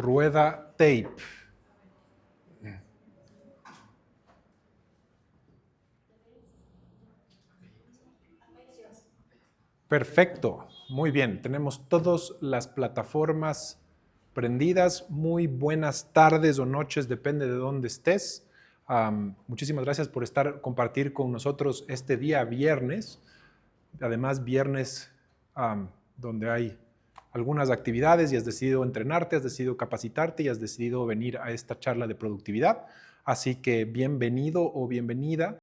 Rueda tape. Perfecto, muy bien. Tenemos todas las plataformas prendidas. Muy buenas tardes o noches, depende de dónde estés. Muchísimas gracias por compartir con nosotros este día viernes. Además, viernes donde hay algunas actividades y has decidido entrenarte, has decidido capacitarte y has decidido venir a esta charla de productividad. Así que bienvenido o bienvenida.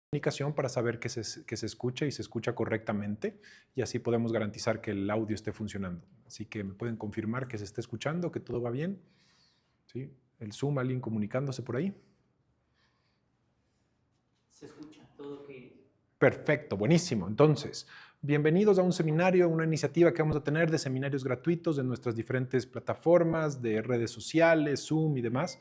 Comunicación para saber que se escucha y se escucha correctamente, y así podemos garantizar que el audio esté funcionando. Así que me pueden confirmar que se está escuchando, que todo va bien. ¿Sí? El Zoom, alguien comunicándose por ahí. Se escucha todo que... Perfecto, buenísimo. Entonces, bienvenidos a un seminario, una iniciativa que vamos a tener de seminarios gratuitos en nuestras diferentes plataformas de redes sociales, Zoom y demás.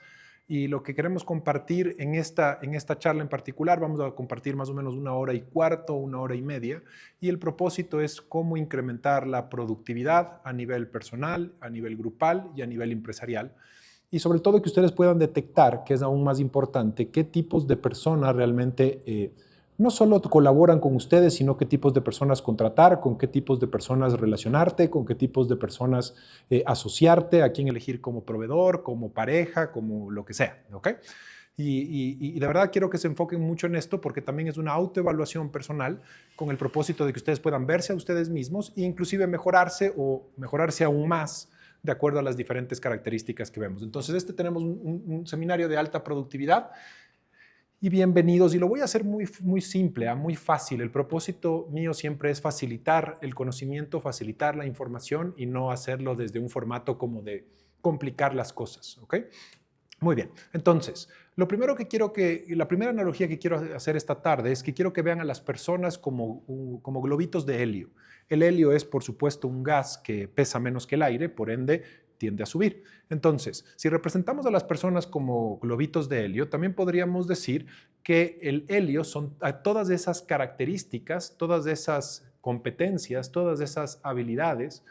Y lo que queremos compartir en esta charla en particular, vamos a compartir más o menos 1h15, 1h30, y el propósito es cómo incrementar la productividad a nivel personal, a nivel grupal y a nivel empresarial. Y sobre todo que ustedes puedan detectar, que es aún más importante, qué tipos de personas realmente no solo colaboran con ustedes, sino qué tipos de personas contratar, con qué tipos de personas relacionarte, con qué tipos de personas asociarte, a quién elegir como proveedor, como pareja, como lo que sea, ¿ok? Y de verdad quiero que se enfoquen mucho en esto porque también es una autoevaluación personal con el propósito de que ustedes puedan verse a ustedes mismos e inclusive mejorarse o mejorarse aún más de acuerdo a las diferentes características que vemos. Entonces, tenemos un seminario de alta productividad. Y bienvenidos, y lo voy a hacer muy simple, muy fácil. El propósito mío siempre es facilitar el conocimiento, facilitar la información y no hacerlo desde un formato como de complicar las cosas, ¿ok? Muy bien, entonces, la primera analogía que quiero hacer esta tarde es que quiero que vean a las personas como globitos de helio. El helio es, por supuesto, un gas que pesa menos que el aire, por ende, tiende a subir. Entonces, si representamos a las personas como globitos de helio, también podríamos decir que el helio son todas esas características, todas esas competencias, todas esas habilidades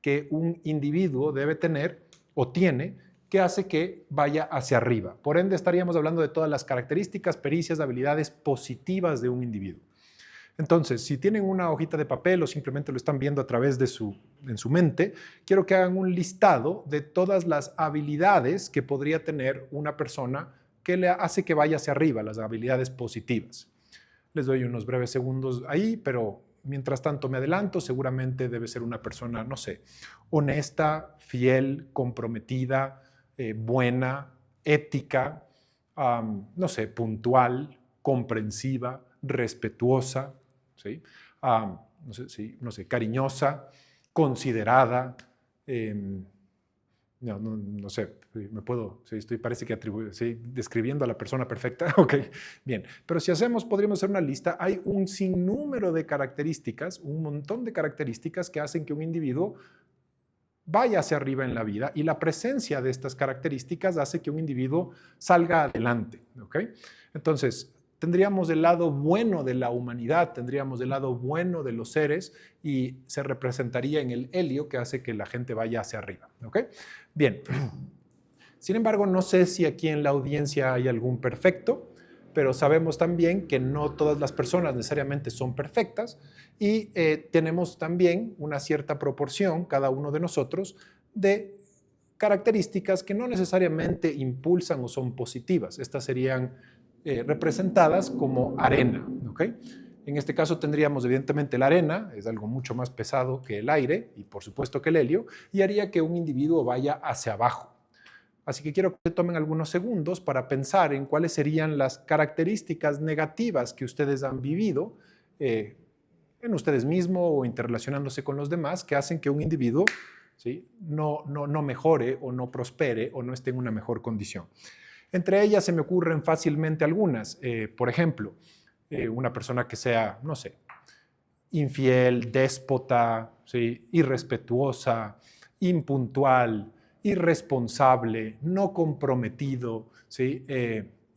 que un individuo debe tener o tiene, que hace que vaya hacia arriba. Por ende, estaríamos hablando de todas las características, pericias, habilidades positivas de un individuo. Entonces, si tienen una hojita de papel o simplemente lo están viendo a través de en su mente, quiero que hagan un listado de todas las habilidades que podría tener una persona que le hace que vaya hacia arriba, las habilidades positivas. Les doy unos breves segundos ahí, pero mientras tanto me adelanto, seguramente debe ser una persona, no sé, honesta, fiel, comprometida, buena, ética, no sé, puntual, comprensiva, respetuosa, ¿sí? No sé, cariñosa, considerada, no sé, parece que describiendo a la persona perfecta, ok, bien, pero si podríamos hacer una lista, hay un sinnúmero de características, un montón de características que hacen que un individuo vaya hacia arriba en la vida, y la presencia de estas características hace que un individuo salga adelante, ok. Entonces, tendríamos el lado bueno de la humanidad, tendríamos el lado bueno de los seres, y se representaría en el helio que hace que la gente vaya hacia arriba, ¿ok? Bien, sin embargo, no sé si aquí en la audiencia hay algún perfecto, pero sabemos también que no todas las personas necesariamente son perfectas, y tenemos también una cierta proporción, cada uno de nosotros, de características que no necesariamente impulsan o son positivas. Estas serían representadas como arena, ¿ok? En este caso tendríamos evidentemente la arena, es algo mucho más pesado que el aire y por supuesto que el helio, y haría que un individuo vaya hacia abajo. Así que quiero que tomen algunos segundos para pensar en cuáles serían las características negativas que ustedes han vivido en ustedes mismos o interrelacionándose con los demás, que hacen que un individuo, ¿sí?, no mejore o no prospere o no esté en una mejor condición. Entre ellas se me ocurren fácilmente algunas. Por ejemplo, una persona que sea, no sé, infiel, déspota, ¿sí?, irrespetuosa, impuntual, irresponsable, no comprometido, ¿sí?,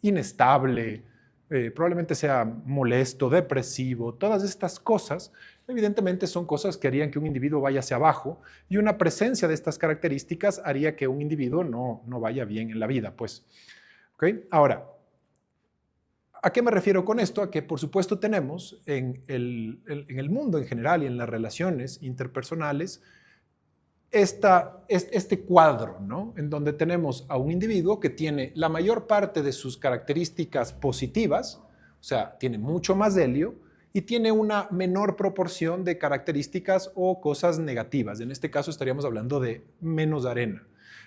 inestable, probablemente sea molesto, depresivo, todas estas cosas, evidentemente son cosas que harían que un individuo vaya hacia abajo y una presencia de estas características haría que un individuo no vaya bien en la vida, pues. ¿Okay? Ahora, ¿a qué me refiero con esto? A que, por supuesto, tenemos en el mundo en general y en las relaciones interpersonales este cuadro, ¿no? En donde tenemos a un individuo que tiene la mayor parte de sus características positivas, o sea, tiene mucho más helio, y tiene una menor proporción de características o cosas negativas. En este caso estaríamos hablando de menos arena.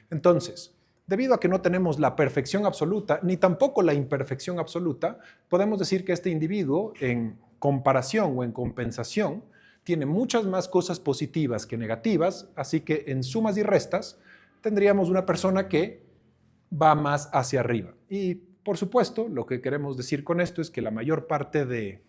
Entonces, debido a que no tenemos la perfección absoluta, ni tampoco la imperfección absoluta, podemos decir que este individuo, en comparación o en compensación, tiene muchas más cosas positivas que negativas, así que en sumas y restas tendríamos una persona que va más hacia arriba. Y, por supuesto, lo que queremos decir con esto es que la mayor parte de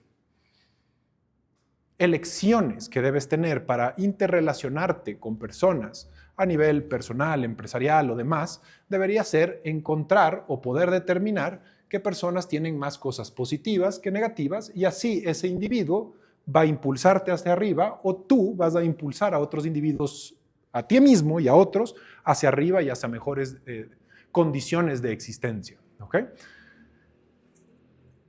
elecciones que debes tener para interrelacionarte con personas a nivel personal, empresarial o demás, debería ser encontrar o poder determinar qué personas tienen más cosas positivas que negativas y así ese individuo va a impulsarte hacia arriba o tú vas a impulsar a otros individuos, a ti mismo y a otros, hacia arriba y hacia mejores condiciones de existencia. ¿Okay?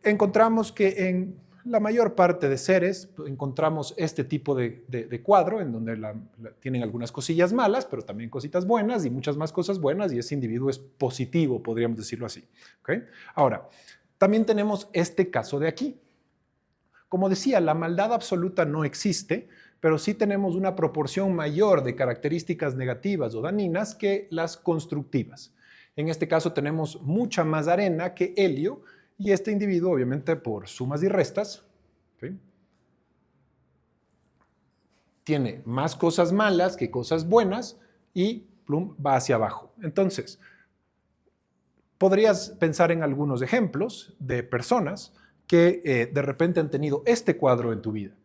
Encontramos que en la mayor parte de seres encontramos este tipo de cuadro en donde tienen algunas cosillas malas, pero también cositas buenas y muchas más cosas buenas y ese individuo es positivo, podríamos decirlo así. ¿Okay? Ahora, también tenemos este caso de aquí. Como decía, la maldad absoluta no existe, pero sí tenemos una proporción mayor de características negativas o dañinas que las constructivas. En este caso tenemos mucha más arena que helio y este individuo, obviamente por sumas y restas, ¿sí?, tiene más cosas malas que cosas buenas y plum, va hacia abajo. Entonces, podrías pensar en algunos ejemplos de personas que de repente han tenido este cuadro en tu vida.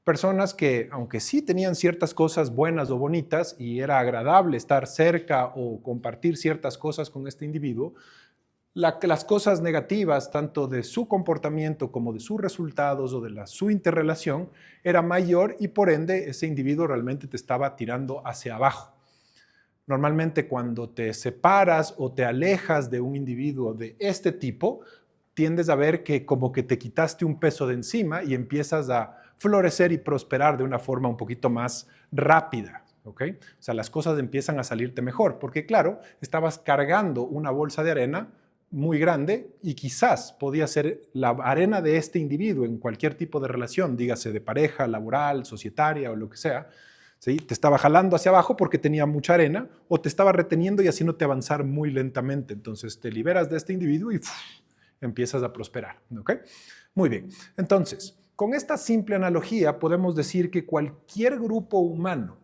Personas que, aunque sí tenían ciertas cosas buenas o bonitas y era agradable estar cerca o compartir ciertas cosas con este individuo, las cosas negativas, tanto de su comportamiento como de sus resultados o de su interrelación, era mayor y por ende ese individuo realmente te estaba tirando hacia abajo. Normalmente cuando te separas o te alejas de un individuo de este tipo, tiendes a ver que como que te quitaste un peso de encima y empiezas a florecer y prosperar de una forma un poquito más rápida. ¿Okay? O sea, las cosas empiezan a salirte mejor, porque claro, estabas cargando una bolsa de arena muy grande y quizás podía ser la arena de este individuo en cualquier tipo de relación, dígase de pareja, laboral, societaria o lo que sea, ¿sí? Te estaba jalando hacia abajo porque tenía mucha arena o te estaba reteniendo y haciéndote avanzar muy lentamente. Entonces te liberas de este individuo y empiezas a prosperar. ¿Okay? Muy bien. Entonces, con esta simple analogía podemos decir que cualquier grupo humano,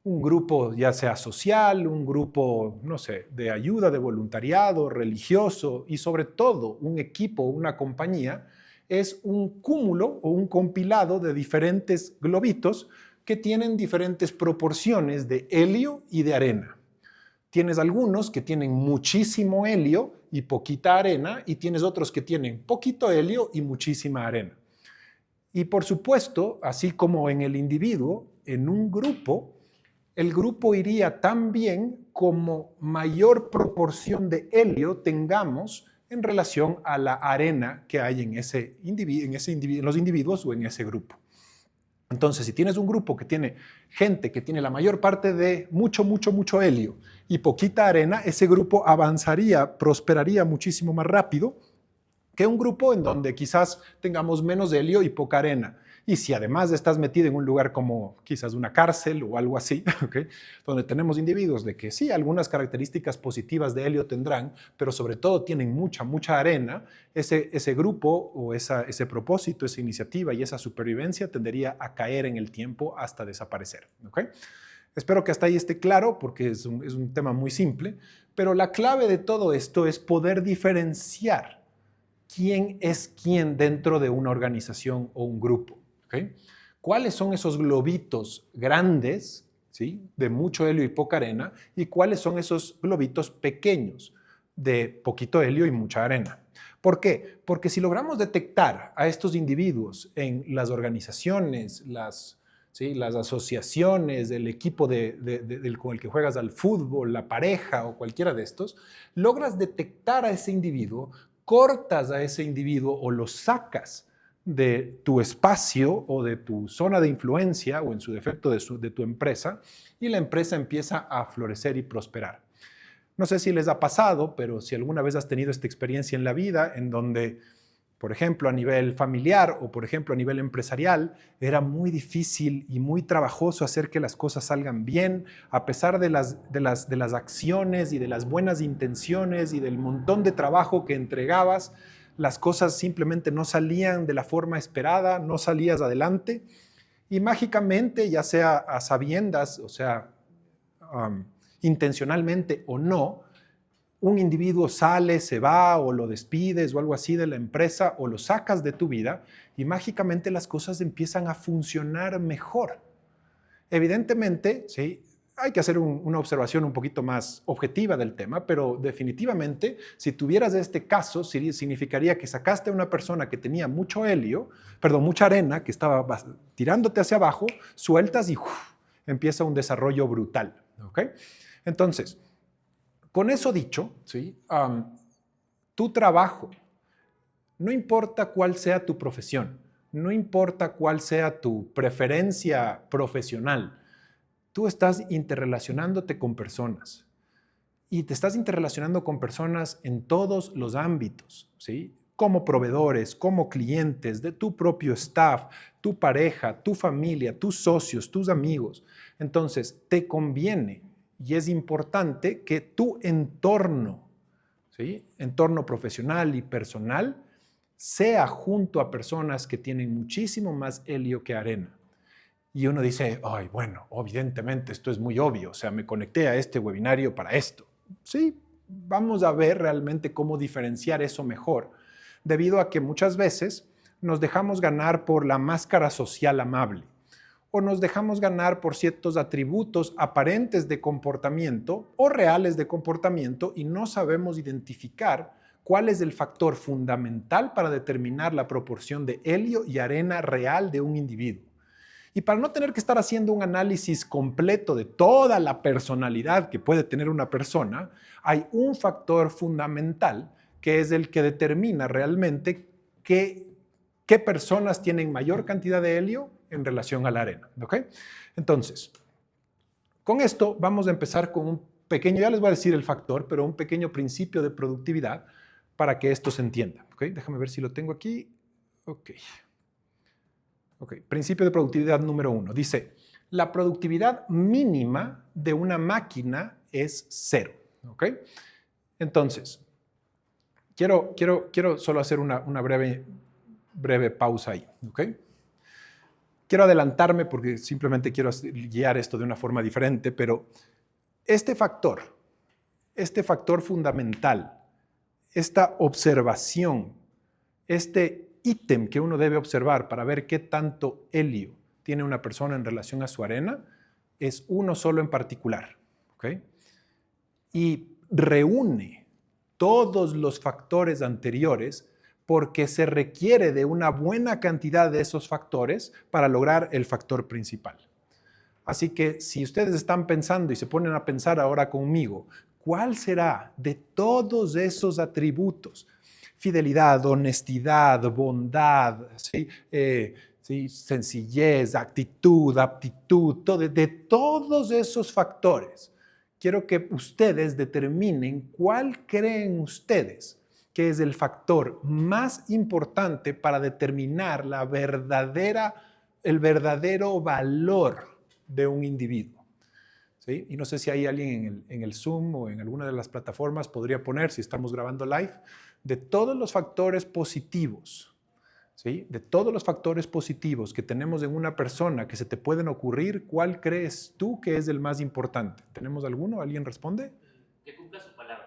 un grupo ya sea social, un grupo, no sé, de ayuda, de voluntariado, religioso y sobre todo un equipo, una compañía, es un cúmulo o un compilado de diferentes globitos que tienen diferentes proporciones de helio y de arena. Tienes algunos que tienen muchísimo helio y poquita arena y tienes otros que tienen poquito helio y muchísima arena. Y por supuesto, así como en el individuo, en un grupo, el grupo iría tan bien como mayor proporción de helio tengamos en relación a la arena que hay en en los individuos o en ese grupo. Entonces, si tienes un grupo que tiene gente que tiene la mayor parte de mucho helio y poquita arena, ese grupo avanzaría, prosperaría muchísimo más rápido que un grupo en donde quizás tengamos menos helio y poca arena. Y si además estás metido en un lugar como quizás una cárcel o algo así, ¿okay?, donde tenemos individuos de que sí, algunas características positivas de helio tendrán, pero sobre todo tienen mucha arena, ese grupo o ese propósito, esa iniciativa y esa supervivencia tendería a caer en el tiempo hasta desaparecer. ¿Okay? Espero que hasta ahí esté claro porque es un tema muy simple, pero la clave de todo esto es poder diferenciar quién es quién dentro de una organización o un grupo. ¿Okay? ¿Cuáles son esos globitos grandes, ¿sí?, de mucho helio y poca arena? ¿Y cuáles son esos globitos pequeños de poquito helio y mucha arena? ¿Por qué? Porque si logramos detectar a estos individuos en las organizaciones, ¿sí?, las asociaciones, el equipo con el que juegas al fútbol, la pareja o cualquiera de estos, logras detectar a ese individuo, cortas a ese individuo o lo sacas de tu espacio o de tu zona de influencia o en su defecto de tu empresa, y la empresa empieza a florecer y prosperar. No sé si les ha pasado, pero si alguna vez has tenido esta experiencia en la vida en donde, por ejemplo, a nivel familiar o, por ejemplo, a nivel empresarial, era muy difícil y muy trabajoso hacer que las cosas salgan bien, a pesar de las acciones y de las buenas intenciones y del montón de trabajo que entregabas, las cosas simplemente no salían de la forma esperada, no salías adelante y mágicamente, ya sea a sabiendas, o sea, intencionalmente o no, un individuo sale, se va o lo despides o algo así de la empresa o lo sacas de tu vida y mágicamente las cosas empiezan a funcionar mejor. Evidentemente, ¿sí?, hay que hacer una observación un poquito más objetiva del tema, pero definitivamente, si tuvieras este caso, significaría que sacaste a una persona que tenía mucho helio, perdón, mucha arena, que estaba tirándote hacia abajo, sueltas y empieza un desarrollo brutal. ¿Ok? Entonces, con eso dicho, ¿sí?, tu trabajo, no importa cuál sea tu profesión, no importa cuál sea tu preferencia profesional, tú estás interrelacionándote con personas y te estás interrelacionando con personas en todos los ámbitos, ¿sí?, como proveedores, como clientes, de tu propio staff, tu pareja, tu familia, tus socios, tus amigos. Entonces, te conviene y es importante que tu entorno, ¿sí?, entorno profesional y personal, sea junto a personas que tienen muchísimo más helio que arena. Y uno dice, ay, bueno, evidentemente esto es muy obvio, o sea, me conecté a este webinario para esto. Sí, vamos a ver realmente cómo diferenciar eso mejor, debido a que muchas veces nos dejamos ganar por la máscara social amable o nos dejamos ganar por ciertos atributos aparentes de comportamiento o reales de comportamiento y no sabemos identificar cuál es el factor fundamental para determinar la proporción de helio y arena real de un individuo. Y para no tener que estar haciendo un análisis completo de toda la personalidad que puede tener una persona, hay un factor fundamental que es el que determina realmente qué personas tienen mayor cantidad de helio en relación a la arena. ¿Ok? Entonces, con esto vamos a empezar con un pequeño, ya les voy a decir el factor, pero un pequeño principio de productividad para que esto se entienda. ¿Ok? Déjame ver si lo tengo aquí. Ok. Ok, principio de productividad número 1. Dice, la productividad mínima de una máquina es 0. ¿Ok? Entonces, quiero solo hacer una breve pausa ahí. ¿Ok? Quiero adelantarme porque simplemente quiero guiar esto de una forma diferente, pero este factor fundamental, esta observación, este ítem que uno debe observar para ver qué tanto helio tiene una persona en relación a su arena, es uno solo en particular. ¿Ok? Y reúne todos los factores anteriores porque se requiere de una buena cantidad de esos factores para lograr el factor principal. Así que si ustedes están pensando y se ponen a pensar ahora conmigo, ¿cuál será de todos esos atributos? Fidelidad, honestidad, bondad, ¿sí? ¿Sí? Sencillez, actitud, aptitud, de todos esos factores. Quiero que ustedes determinen cuál creen ustedes que es el factor más importante para determinar el verdadero valor de un individuo. ¿Sí? Y no sé si hay alguien en el Zoom o en alguna de las plataformas podría poner, si estamos grabando live, de todos los factores positivos, ¿sí?, de todos los factores positivos que tenemos en una persona que se te pueden ocurrir, ¿cuál crees tú que es el más importante? ¿Tenemos alguno? ¿Alguien responde? Que cumpla su palabra.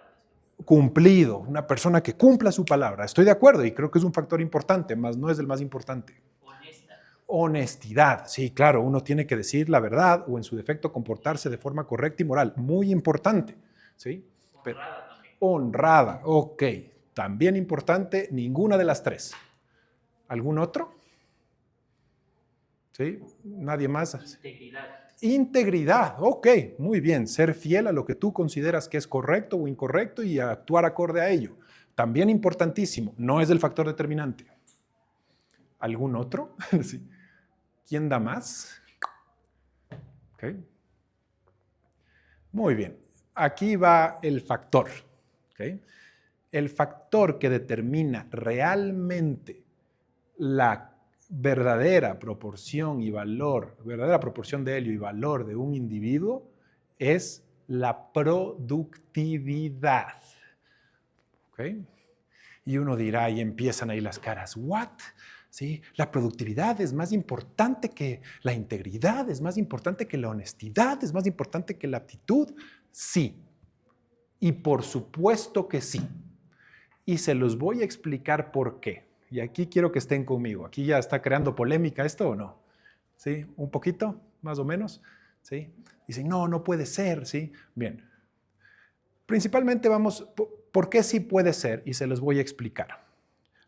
Cumplido, una persona que cumpla su palabra. Estoy de acuerdo y creo que es un factor importante, mas no es el más importante. Honesta. Honestidad, sí, claro, uno tiene que decir la verdad o en su defecto comportarse de forma correcta y moral, muy importante, ¿sí? Honrada también. Honrada, ok, También importante, ninguna de las tres. ¿Algún otro? ¿Sí? ¿Nadie más? Integridad. Integridad, ok, muy bien. Ser fiel a lo que tú consideras que es correcto o incorrecto y actuar acorde a ello. También importantísimo, no es el factor determinante. ¿Algún otro? Sí. ¿Quién da más? Ok. Muy bien. Aquí va el factor. ¿Okay? El factor que determina realmente la verdadera proporción y valor, verdadera proporción de helio y valor de un individuo es la productividad. ¿Okay? Y uno dirá, y empiezan ahí las caras, ¿what? ¿Sí? La productividad es más importante que la integridad, es más importante que la honestidad, es más importante que la aptitud. Sí, y por supuesto que sí. Y se los voy a explicar por qué. Y aquí quiero que estén conmigo. ¿Aquí ya está creando polémica esto o no? ¿Sí? ¿Un poquito? Más o menos. ¿Sí? Dicen, no, no puede ser. ¿Sí? Bien. Principalmente vamos, ¿por qué sí puede ser? Y se los voy a explicar.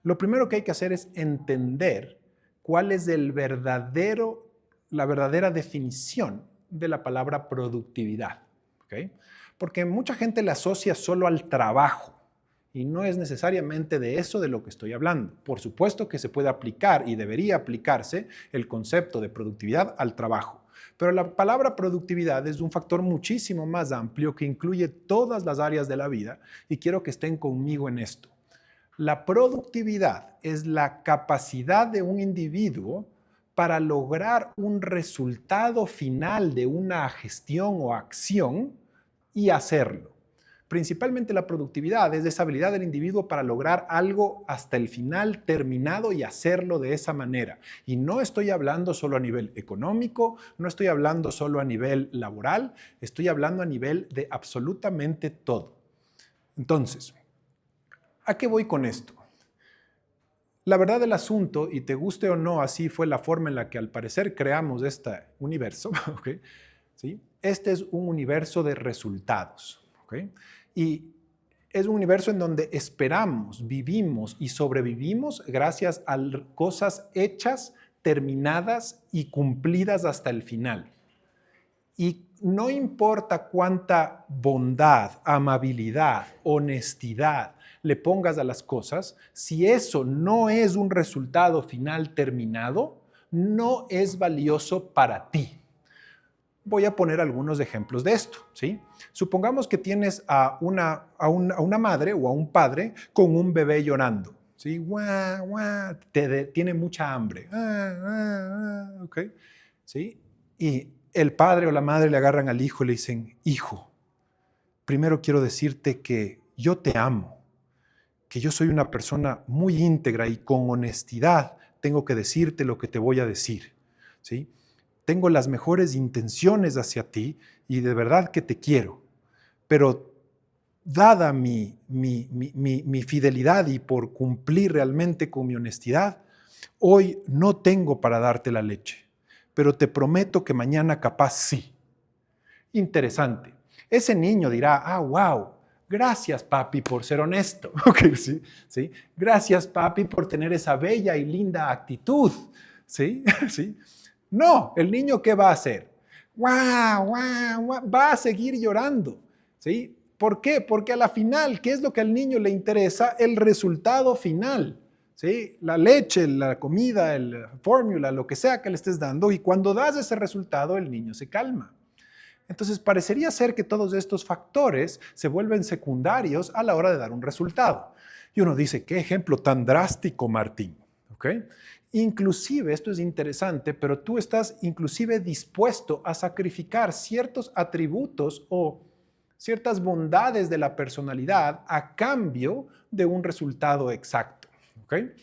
Lo primero que hay que hacer es entender cuál es la verdadera definición de la palabra productividad. ¿Okay? Porque mucha gente la asocia solo al trabajo y no es necesariamente de eso de lo que estoy hablando. Por supuesto que se puede aplicar y debería aplicarse el concepto de productividad al trabajo. Pero la palabra productividad es un factor muchísimo más amplio que incluye todas las áreas de la vida y quiero que estén conmigo en esto. La productividad es la capacidad de un individuo para lograr un resultado final de una gestión o acción y hacerlo. Principalmente la productividad es esa habilidad del individuo para lograr algo hasta el final terminado y hacerlo de esa manera. Y no estoy hablando solo a nivel económico, no estoy hablando solo a nivel laboral, estoy hablando a nivel de absolutamente todo. Entonces, ¿a qué voy con esto? La verdad del asunto, y te guste o no, así fue la forma en la que al parecer creamos este universo, ¿okay? ¿Sí? Este es un universo de resultados, ¿okay? Y es un universo en donde esperamos, vivimos y sobrevivimos gracias a cosas hechas, terminadas y cumplidas hasta el final. Y no importa cuánta bondad, amabilidad, honestidad le pongas a las cosas, si eso no es un resultado final terminado, no es valioso para ti. Voy a poner algunos ejemplos de esto, ¿sí? Supongamos que tienes a una madre o a un padre con un bebé llorando, ¿sí? Guau, guau, tiene mucha hambre, ¿ok? ¿Sí? Y el padre o la madre le agarran al hijo y le dicen, hijo, primero quiero decirte que yo te amo, que yo soy una persona muy íntegra y con honestidad tengo que decirte lo que te voy a decir, ¿sí? Tengo las mejores intenciones hacia ti y de verdad que te quiero, pero dada mi fidelidad y por cumplir realmente con mi honestidad, hoy no tengo para darte la leche, pero te prometo que mañana capaz sí. Interesante. Ese niño dirá, wow, gracias papi por ser honesto. Okay, ¿sí? ¿Sí? Gracias papi por tener esa bella y linda actitud. ¿Sí? ¿Sí? No, el niño ¿qué va a hacer? ¡Guau, guau, guau! Va a seguir llorando. ¿Sí? ¿Por qué? Porque a la final, ¿qué es lo que al niño le interesa? El resultado final. ¿Sí? La leche, la comida, la fórmula, lo que sea que le estés dando, y cuando das ese resultado, el niño se calma. Entonces, parecería ser que todos estos factores se vuelven secundarios a la hora de dar un resultado. Y uno dice, ¿qué ejemplo tan drástico, Martín? ¿Okay? Inclusive, esto es interesante, pero tú estás inclusive dispuesto a sacrificar ciertos atributos o ciertas bondades de la personalidad a cambio de un resultado exacto. ¿Okay?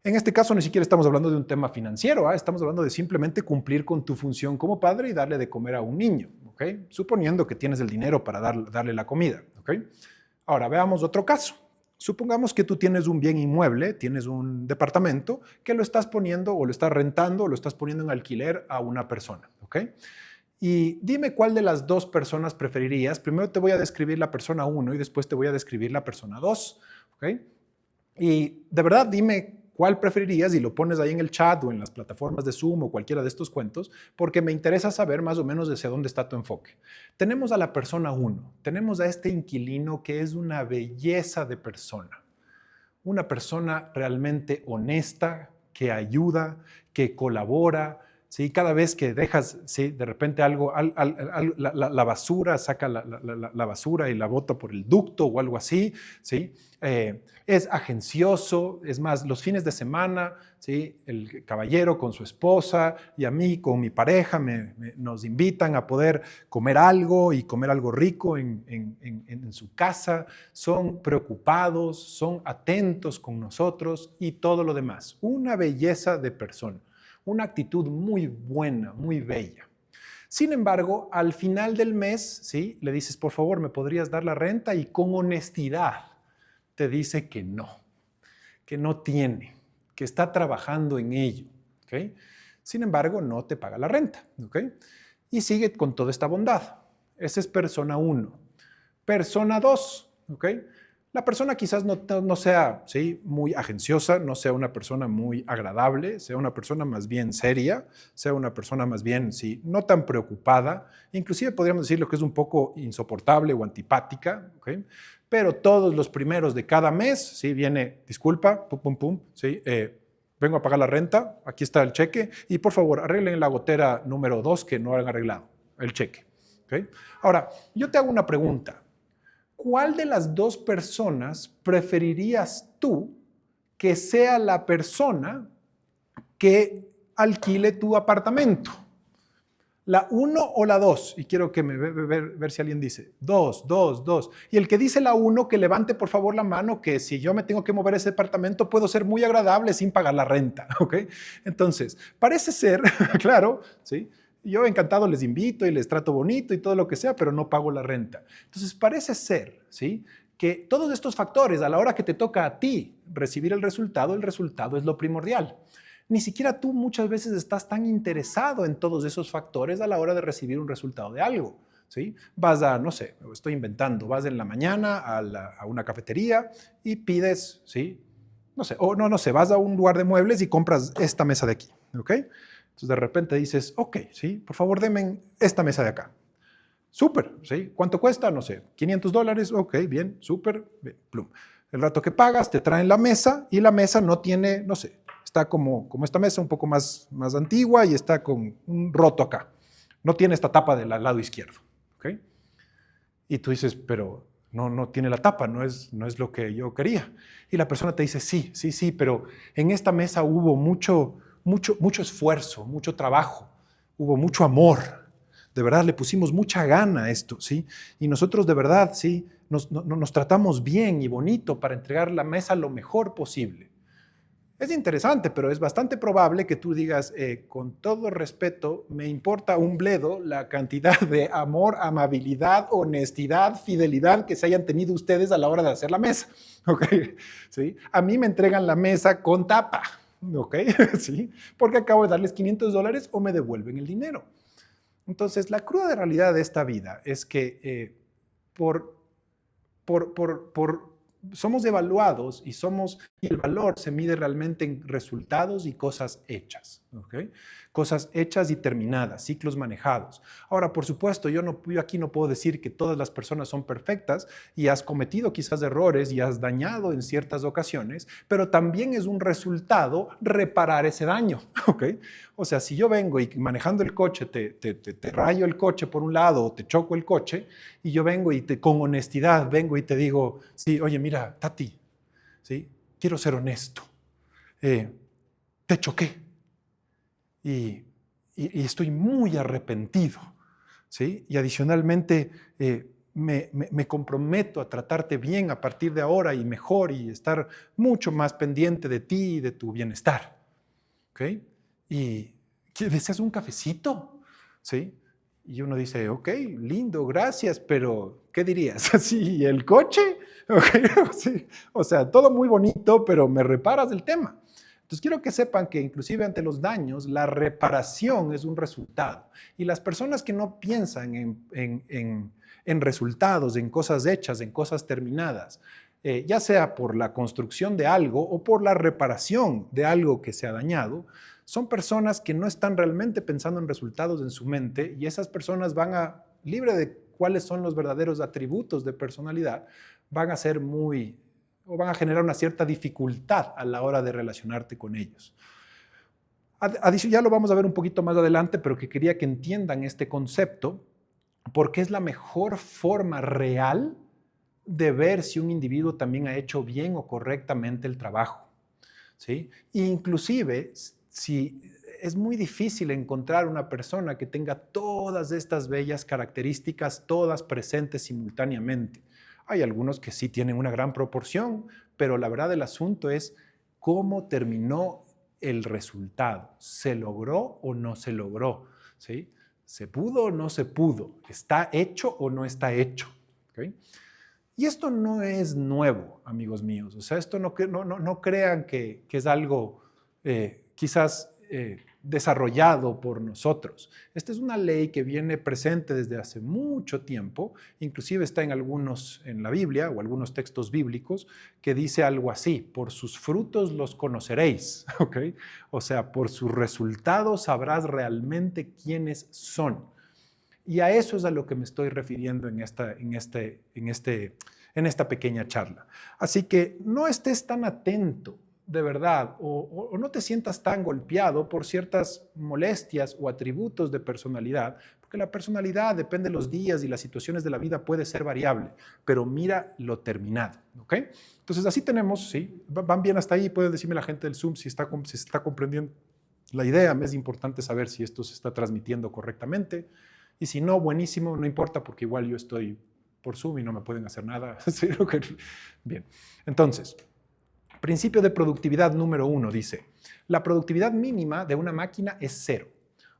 En este caso ni siquiera estamos hablando de un tema financiero, estamos hablando de simplemente cumplir con tu función como padre y darle de comer a un niño, ¿okay? Suponiendo que tienes el dinero para darle la comida. ¿Okay? Ahora, veamos otro caso. Supongamos que tú tienes un bien inmueble, tienes un departamento que lo estás poniendo o lo estás rentando o lo estás poniendo en alquiler a una persona. ¿Okay? Y dime cuál de las dos personas preferirías. Primero te voy a describir la persona 1 y después te voy a describir la persona 2. ¿ok? Y de verdad dime cuál preferirías y lo pones ahí en el chat o en las plataformas de Zoom o cualquiera de estos cuentos, porque me interesa saber más o menos hacia dónde está tu enfoque. Tenemos a la persona 1, tenemos a este inquilino que es una belleza de persona, una persona realmente honesta, que ayuda, que colabora, ¿sí? Cada vez que dejas, ¿sí? De repente algo, la basura, saca la basura y la bota por el ducto o algo así, ¿sí? Es agencioso, es más, los fines de semana, ¿sí? El caballero con su esposa y a mí con mi pareja nos invitan a poder comer algo y comer algo rico en su casa, son preocupados, son atentos con nosotros y todo lo demás. Una belleza de persona, una actitud muy buena, muy bella. Sin embargo, al final del mes, ¿sí? Le dices, por favor, ¿me podrías dar la renta? Y con honestidad te dice que no tiene, que está trabajando en ello. ¿Okay? Sin embargo, no te paga la renta. ¿Okay? Y sigue con toda esta bondad. Esa es persona 1. Persona 2, ¿ok? La persona quizás no sea, ¿sí? Muy agenciosa, no sea una persona muy agradable, sea una persona más bien seria, sea una persona más bien, ¿sí? No tan preocupada, inclusive podríamos decir lo que es un poco insoportable o antipática, ¿ok? Pero todos los primeros de cada mes, ¿sí? Viene, disculpa, pum, pum, pum, ¿sí? Vengo a pagar la renta, aquí está el cheque, y por favor, arreglen la gotera número 2 que no han arreglado, el cheque, ¿ok? Ahora, yo te hago una pregunta. ¿Cuál de las dos personas preferirías tú que sea la persona que alquile tu apartamento? ¿La 1 o la 2? Y quiero que ver si alguien dice 2, 2, 2. Y el que dice la 1, que levante por favor la mano, que si yo me tengo que mover ese departamento, puedo ser muy agradable sin pagar la renta. ¿Ok? Entonces, parece ser, claro, ¿sí? Yo encantado les invito y les trato bonito y todo lo que sea, pero no pago la renta. Entonces, parece ser, ¿sí? Que todos estos factores, a la hora que te toca a ti recibir el resultado es lo primordial. Ni siquiera tú muchas veces estás tan interesado en todos esos factores a la hora de recibir un resultado de algo. ¿Sí? Vas a, no sé, estoy inventando, vas en la mañana a una cafetería y pides, ¿sí? No sé, o no sé, vas a un lugar de muebles y compras esta mesa de aquí, ¿ok? Entonces de repente dices, ok, ¿sí? Por favor, denme esta mesa de acá. Súper, ¿sí? ¿Cuánto cuesta? No sé, $500, ok, bien, súper, bien, plum. El rato que pagas, te traen la mesa y la mesa no tiene, no sé, está como esta mesa un poco más antigua y está con un roto acá. No tiene esta tapa del lado izquierdo, ¿ok? Y tú dices, pero no tiene la tapa, no es lo que yo quería. Y la persona te dice, sí, pero en esta mesa hubo mucho esfuerzo, mucho trabajo, hubo mucho amor. De verdad, le pusimos mucha gana a esto, ¿sí? Y nosotros de verdad, ¿sí? Nos tratamos bien y bonito para entregar la mesa lo mejor posible. Es interesante, pero es bastante probable que tú digas, con todo respeto, me importa un bledo la cantidad de amor, amabilidad, honestidad, fidelidad que se hayan tenido ustedes a la hora de hacer la mesa. ¿Ok? ¿Sí? A mí me entregan la mesa con tapa. ¿Ok? ¿Sí? Porque acabo de darles $500 o me devuelven el dinero. Entonces, la cruda realidad de esta vida es que somos evaluados y el valor se mide realmente en resultados y cosas hechas, ¿okay? Cosas hechas y terminadas, ciclos manejados. Ahora, por supuesto, yo aquí no puedo decir que todas las personas son perfectas y has cometido quizás errores y has dañado en ciertas ocasiones, pero también es un resultado reparar ese daño, ¿ok? O sea, si yo vengo y manejando el coche te rayo el coche por un lado o te choco el coche y yo vengo y con honestidad vengo y te digo, sí, oye, mira, Tati, ¿sí? Quiero ser honesto. Te choqué y estoy muy arrepentido, ¿sí? Y adicionalmente me comprometo a tratarte bien a partir de ahora y mejor y estar mucho más pendiente de ti y de tu bienestar, ¿ok? Y ¿deseas un cafecito? ¿Sí? Y uno dice, ok, lindo, gracias, pero ¿qué dirías? ¿Sí, el coche? ¿Okay? Sí. O sea, todo muy bonito, pero me reparas el tema. Entonces quiero que sepan que inclusive ante los daños, la reparación es un resultado. Y las personas que no piensan en resultados, en cosas hechas, en cosas terminadas, ya sea por la construcción de algo o por la reparación de algo que se ha dañado, son personas que no están realmente pensando en resultados en su mente, y esas personas van a, libre de cuáles son los verdaderos atributos de personalidad, van a ser o van a generar una cierta dificultad a la hora de relacionarte con ellos. Ya lo vamos a ver un poquito más adelante, pero que quería que entiendan este concepto, porque es la mejor forma real de ver si un individuo también ha hecho bien o correctamente el trabajo, ¿sí? Inclusive, si es muy difícil encontrar una persona que tenga todas estas bellas características, todas presentes simultáneamente. Hay algunos que sí tienen una gran proporción, pero la verdad del asunto es cómo terminó el resultado. ¿Se logró o no se logró? ¿Sí? ¿Se pudo o no se pudo? ¿Está hecho o no está hecho? ¿Okay? Y esto no es nuevo, amigos míos. O sea, esto no crean que es algo quizás desarrollado por nosotros. Esta es una ley que viene presente desde hace mucho tiempo, inclusive está en la Biblia o algunos textos bíblicos que dice algo así: por sus frutos los conoceréis, ¿ok? O sea, por sus resultados sabrás realmente quiénes son. Y a eso es a lo que me estoy refiriendo en esta pequeña charla. Así que no estés tan atento, de verdad, o no te sientas tan golpeado por ciertas molestias o atributos de personalidad, porque la personalidad, depende de los días y las situaciones de la vida, puede ser variable, pero mira lo terminado, ¿ok? Entonces así tenemos, ¿sí? Van bien hasta ahí. Pueden decirme la gente del Zoom si se está comprendiendo la idea. Me es importante saber si esto se está transmitiendo correctamente. Y si no, buenísimo, no importa, porque igual yo estoy por Zoom y no me pueden hacer nada. Bien, entonces, principio de productividad número 1 dice: la productividad mínima de una máquina es 0.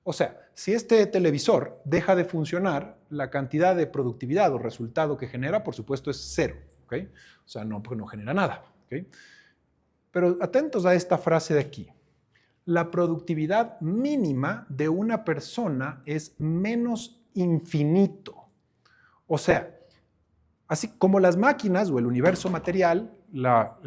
O sea, si este televisor deja de funcionar, la cantidad de productividad o resultado que genera, por supuesto, es 0. ¿Okay? O sea, no genera nada. ¿Okay? Pero atentos a esta frase de aquí: la productividad mínima de una persona es menos infinito. O sea, así como las máquinas o el universo material, la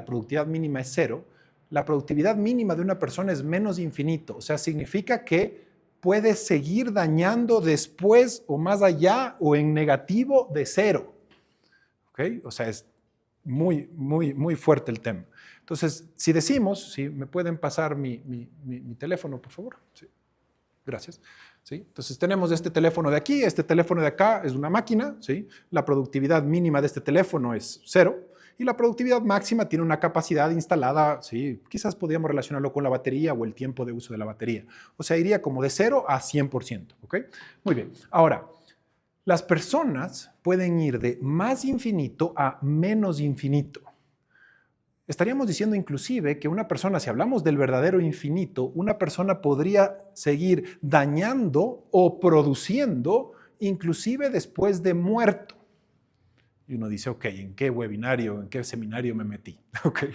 productividad mínima es 0, la productividad mínima de una persona es menos infinito. O sea, significa que puede seguir dañando después o más allá o en negativo de 0. ¿Ok? O sea, es muy, muy, muy fuerte el tema. Entonces, si decimos, ¿sí? ¿Me pueden pasar mi teléfono, por favor? Sí. Gracias. ¿Sí? Entonces, tenemos este teléfono de aquí, este teléfono de acá es una máquina, ¿sí? La productividad mínima de este teléfono es 0 y la productividad máxima tiene una capacidad instalada, ¿sí? Quizás podríamos relacionarlo con la batería o el tiempo de uso de la batería. O sea, iría como de 0 a 100%. ¿Ok? Muy bien. Ahora, las personas pueden ir de más infinito a menos infinito. Estaríamos diciendo inclusive que una persona, si hablamos del verdadero infinito, una persona podría seguir dañando o produciendo inclusive después de muerto. Y uno dice, ok, ¿en qué webinario, en qué seminario me metí? Okay.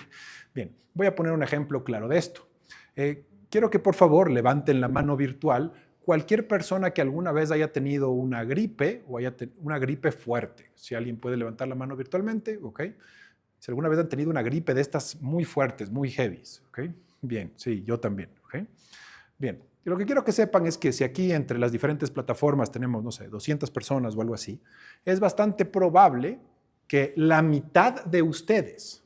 Bien, voy a poner un ejemplo claro de esto. Quiero que por favor levanten la mano virtual cualquier persona que alguna vez haya tenido una gripe o una gripe fuerte. Si alguien puede levantar la mano virtualmente, ok. Si alguna vez han tenido una gripe de estas muy fuertes, muy heavies, ¿ok? Bien, sí, yo también, ¿ok? Bien, y lo que quiero que sepan es que si aquí entre las diferentes plataformas tenemos, no sé, 200 personas o algo así, es bastante probable que la mitad de ustedes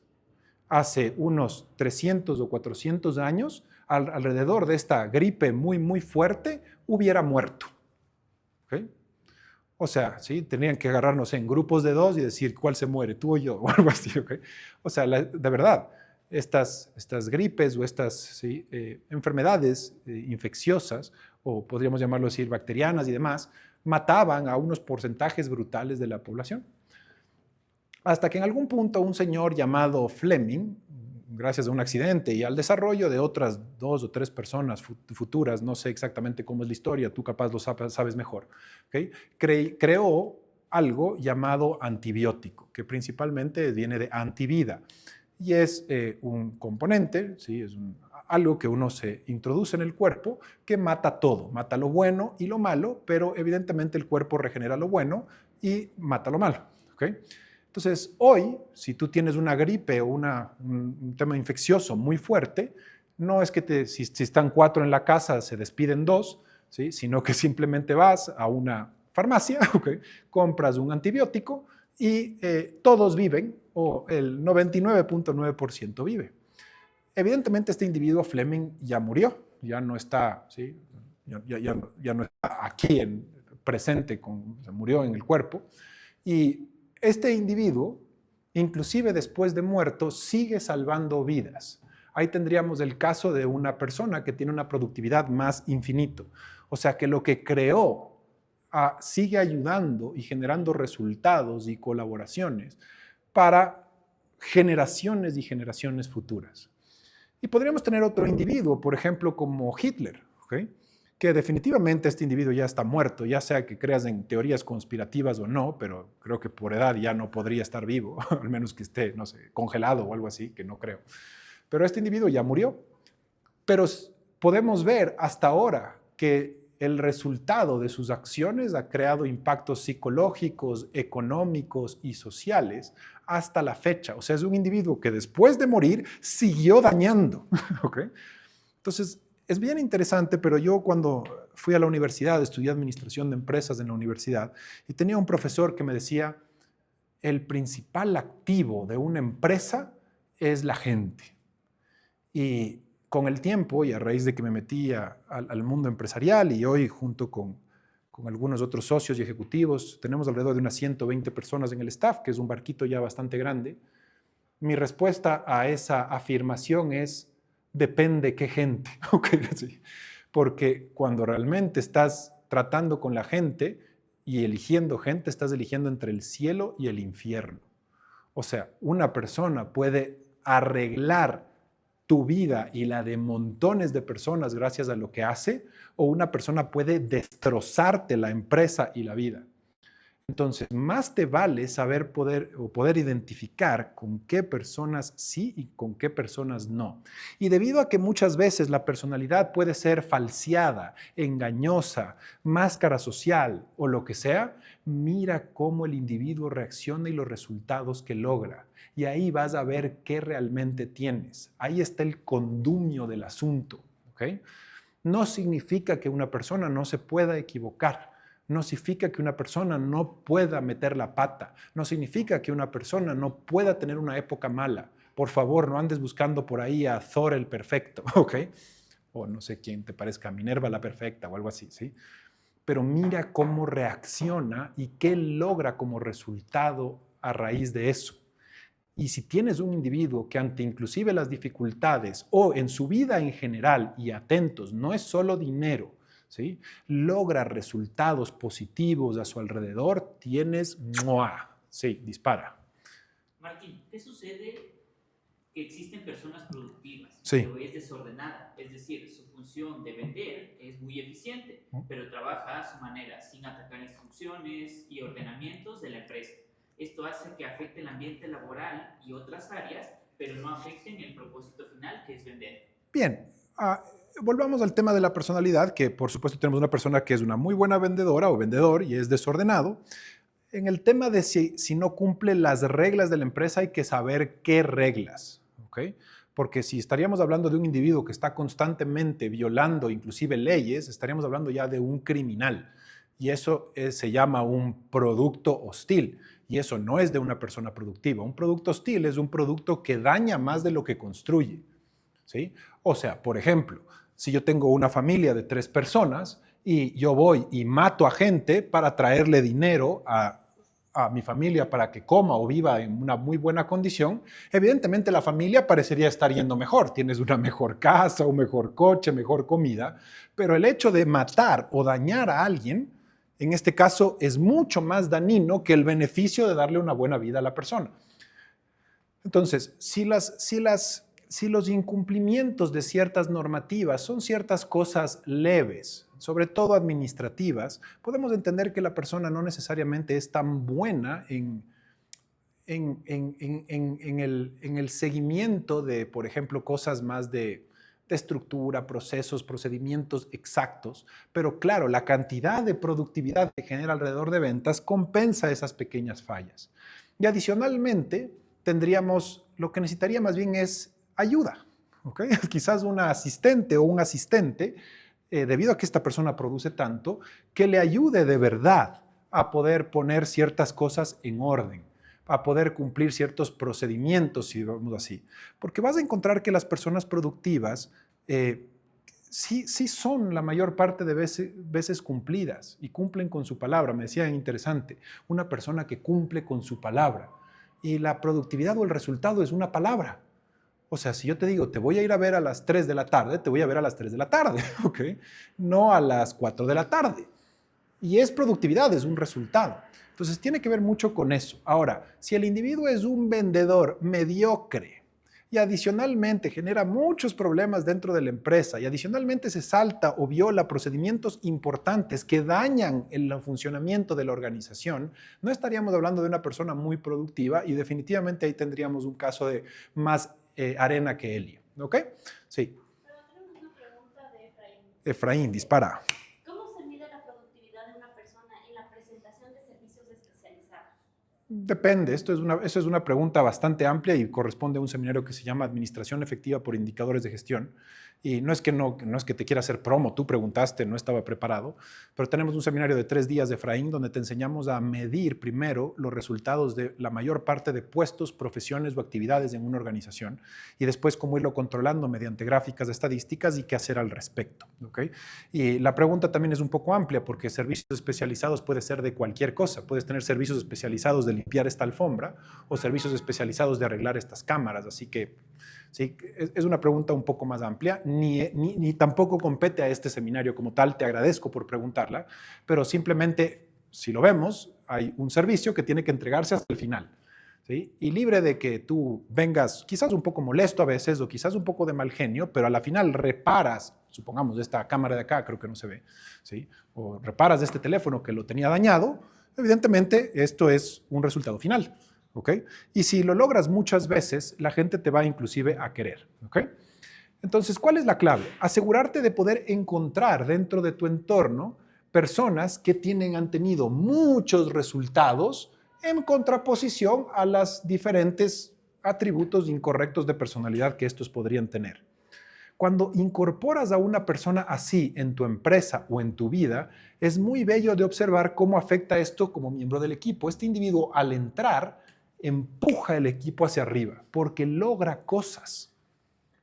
hace unos 300 o 400 años, alrededor de esta gripe muy, muy fuerte, hubiera muerto, ¿ok? O sea, ¿sí? Tenían que agarrarnos en grupos de 2 y decir cuál se muere, tú o yo, o algo así, ¿ok? O sea, de verdad, estas gripes o estas ¿sí? Enfermedades infecciosas, o podríamos llamarlo así, bacterianas y demás, mataban a unos porcentajes brutales de la población. Hasta que en algún punto un señor llamado Fleming, gracias a un accidente y al desarrollo de otras 2 o 3 personas futuras, no sé exactamente cómo es la historia, tú capaz lo sabes mejor, ¿okay? Creó algo llamado antibiótico, que principalmente viene de antivida, y es un componente, ¿sí? Es algo que uno se introduce en el cuerpo que mata todo, mata lo bueno y lo malo, pero evidentemente el cuerpo regenera lo bueno y mata lo malo, ¿okay? Entonces, hoy, si tú tienes una gripe o un tema infeccioso muy fuerte, no es que si están 4 en la casa se despiden 2, ¿sí? Sino que simplemente vas a una farmacia, okay, compras un antibiótico y todos viven, o el 99.9% vive. Evidentemente este individuo Fleming ya murió, ya no está, ¿sí? Ya no está aquí presente, murió en el cuerpo. Y este individuo, inclusive después de muerto, sigue salvando vidas. Ahí tendríamos el caso de una persona que tiene una productividad más infinito. O sea que lo que creó sigue ayudando y generando resultados y colaboraciones para generaciones y generaciones futuras. Y podríamos tener otro individuo, por ejemplo, como Hitler, ¿okay? Que definitivamente este individuo ya está muerto, ya sea que creas en teorías conspirativas o no, pero creo que por edad ya no podría estar vivo, al menos que esté, no sé, congelado o algo así, que no creo. Pero este individuo ya murió. Pero podemos ver hasta ahora que el resultado de sus acciones ha creado impactos psicológicos, económicos y sociales hasta la fecha. O sea, es un individuo que después de morir siguió dañando. ¿Okay? Entonces, es bien interesante, pero yo cuando fui a la universidad, estudié administración de empresas en la universidad, y tenía un profesor que me decía, el principal activo de una empresa es la gente. Y con el tiempo, y a raíz de que me metí al mundo empresarial, y hoy junto con algunos otros socios y ejecutivos, tenemos alrededor de unas 120 personas en el staff, que es un barquito ya bastante grande. Mi respuesta a esa afirmación es, depende qué gente. Okay, sí. Porque cuando realmente estás tratando con la gente y eligiendo gente, estás eligiendo entre el cielo y el infierno. O sea, una persona puede arreglar tu vida y la de montones de personas gracias a lo que hace, o una persona puede destrozarte la empresa y la vida. Entonces, más te vale saber poder identificar con qué personas sí y con qué personas no. Y debido a que muchas veces la personalidad puede ser falseada, engañosa, máscara social o lo que sea, mira cómo el individuo reacciona y los resultados que logra. Y ahí vas a ver qué realmente tienes. Ahí está el condumio del asunto. ¿Okay? No significa que una persona no se pueda equivocar. No significa que una persona no pueda meter la pata. No significa que una persona no pueda tener una época mala. Por favor, no andes buscando por ahí a Thor el perfecto, ¿ok? O no sé quién te parezca, Minerva la perfecta o algo así, ¿sí? Pero mira cómo reacciona y qué logra como resultado a raíz de eso. Y si tienes un individuo que ante inclusive las dificultades o en su vida en general, y atentos, no es solo dinero, ¿sí? Logra resultados positivos a su alrededor, tienes, ¡mua! Sí, dispara. Martín, ¿qué sucede? Que existen personas productivas, Sí. pero es desordenada. Es decir, su función de vender es muy eficiente, pero trabaja a su manera, sin atacar instrucciones y ordenamientos de la empresa. Esto hace que afecte el ambiente laboral y otras áreas, pero no afecten el propósito final, que es vender. Bien, volvamos al tema de la personalidad, que por supuesto tenemos una persona que es una muy buena vendedora o vendedor y es desordenado. En el tema de si no cumple las reglas de la empresa, hay que saber qué reglas, ¿ok? Porque si estaríamos hablando de un individuo que está constantemente violando inclusive leyes, estaríamos hablando ya de un criminal. Y eso se llama un producto hostil. Y eso no es de una persona productiva. Un producto hostil es un producto que daña más de lo que construye, ¿sí? O sea, por ejemplo, si yo tengo una familia de 3 personas y yo voy y mato a gente para traerle dinero a mi familia para que coma o viva en una muy buena condición, evidentemente la familia parecería estar yendo mejor. Tienes una mejor casa, un mejor coche, mejor comida, pero el hecho de matar o dañar a alguien, en este caso, es mucho más dañino que el beneficio de darle una buena vida a la persona. Entonces, si los incumplimientos de ciertas normativas son ciertas cosas leves, sobre todo administrativas, podemos entender que la persona no necesariamente es tan buena en el seguimiento de, por ejemplo, cosas más de estructura, procesos, procedimientos exactos, pero claro, la cantidad de productividad que genera alrededor de ventas compensa esas pequeñas fallas. Y adicionalmente, lo que necesitaría más bien es ayuda, ¿ok? Quizás una asistente o un asistente, debido a que esta persona produce tanto, que le ayude de verdad a poder poner ciertas cosas en orden, a poder cumplir ciertos procedimientos, si vamos así. Porque vas a encontrar que las personas productivas sí son la mayor parte de veces cumplidas y cumplen con su palabra. Me decían, interesante, una persona que cumple con su palabra. Y la productividad o el resultado es una palabra. O sea, si yo te digo, te voy a ir a ver a las 3 de la tarde, te voy a ver a las 3 de la tarde, ¿ok? No a las 4 de la tarde. Y es productividad, es un resultado. Entonces, tiene que ver mucho con eso. Ahora, si el individuo es un vendedor mediocre y adicionalmente genera muchos problemas dentro de la empresa y adicionalmente se salta o viola procedimientos importantes que dañan el funcionamiento de la organización, no estaríamos hablando de una persona muy productiva y definitivamente ahí tendríamos un caso de más arena que helio. ¿Ok? Sí. Pero tenemos una pregunta de Efraín. Efraín, dispara. ¿Cómo se mide la productividad de una persona en la presentación de servicios especializados? Depende, eso es una pregunta bastante amplia y corresponde a un seminario que se llama Administración Efectiva por Indicadores de Gestión. Y no es que te quiera hacer promo, tú preguntaste, no estaba preparado, pero tenemos un seminario de 3 días de Efraín donde te enseñamos a medir primero los resultados de la mayor parte de puestos, profesiones o actividades en una organización y después cómo irlo controlando mediante gráficas estadísticas y qué hacer al respecto. ¿Okay? Y la pregunta también es un poco amplia porque servicios especializados puede ser de cualquier cosa. Puedes tener servicios especializados de limpiar esta alfombra o servicios especializados de arreglar estas cámaras. Así que sí, es una pregunta un poco más amplia, ni tampoco compete a este seminario como tal, te agradezco por preguntarla, pero simplemente, si lo vemos, hay un servicio que tiene que entregarse hasta el final, ¿sí? Y libre de que tú vengas quizás un poco molesto a veces o quizás un poco de mal genio, pero a la final reparas, supongamos esta cámara de acá, creo que no se ve, ¿sí? O reparas este teléfono que lo tenía dañado, evidentemente esto es un resultado final. ¿Okay? Y si lo logras muchas veces, la gente te va inclusive a querer. ¿Okay? Entonces, ¿cuál es la clave? Asegurarte de poder encontrar dentro de tu entorno personas que han tenido muchos resultados en contraposición a los diferentes atributos incorrectos de personalidad que estos podrían tener. Cuando incorporas a una persona así en tu empresa o en tu vida, es muy bello de observar cómo afecta esto como miembro del equipo. Este individuo, al entrar, empuja el equipo hacia arriba porque logra cosas,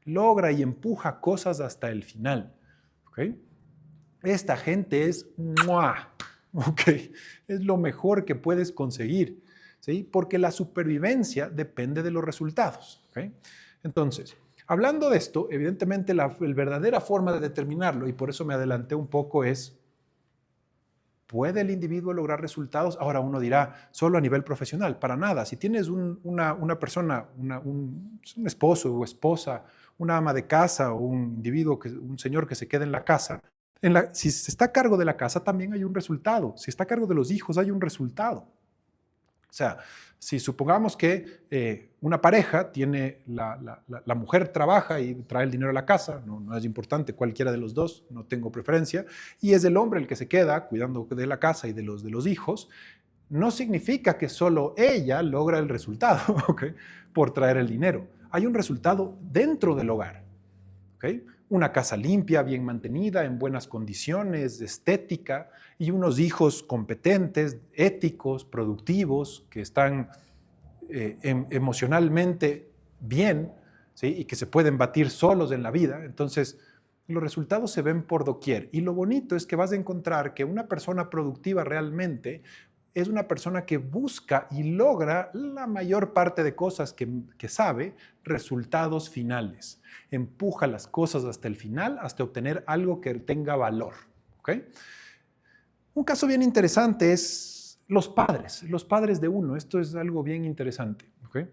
logra y empuja cosas hasta el final. ¿Okay? Esta gente es ¡mua! ¿Okay? Es lo mejor que puedes conseguir, ¿sí? Porque la supervivencia depende de los resultados. ¿Okay? Entonces, hablando de esto, evidentemente la verdadera forma de determinarlo, y por eso me adelanté un poco, es ¿puede el individuo lograr resultados? Ahora uno dirá, solo a nivel profesional, para nada. Si tienes una persona, un esposo o esposa, una ama de casa o un individuo, un señor que se queda en la casa, si se está a cargo de la casa también hay un resultado. Si está a cargo de los hijos hay un resultado. O sea, si supongamos que una pareja tiene, la mujer trabaja y trae el dinero a la casa, no es importante cualquiera de los dos, no tengo preferencia, y es el hombre el que se queda cuidando de la casa y de los hijos, no significa que solo ella logra el resultado, ¿okay? Por traer el dinero. Hay un resultado dentro del hogar. ¿Okay? Una casa limpia, bien mantenida, en buenas condiciones, estética, y unos hijos competentes, éticos, productivos, que están emocionalmente bien, ¿sí? Y que se pueden batir solos en la vida. Entonces, los resultados se ven por doquier. Y lo bonito es que vas a encontrar que una persona productiva realmente es una persona que busca y logra la mayor parte de cosas que sabe, resultados finales. Empuja las cosas hasta el final, hasta obtener algo que tenga valor. ¿Okay? Un caso bien interesante es los padres de uno. Esto es algo bien interesante. ¿Okay?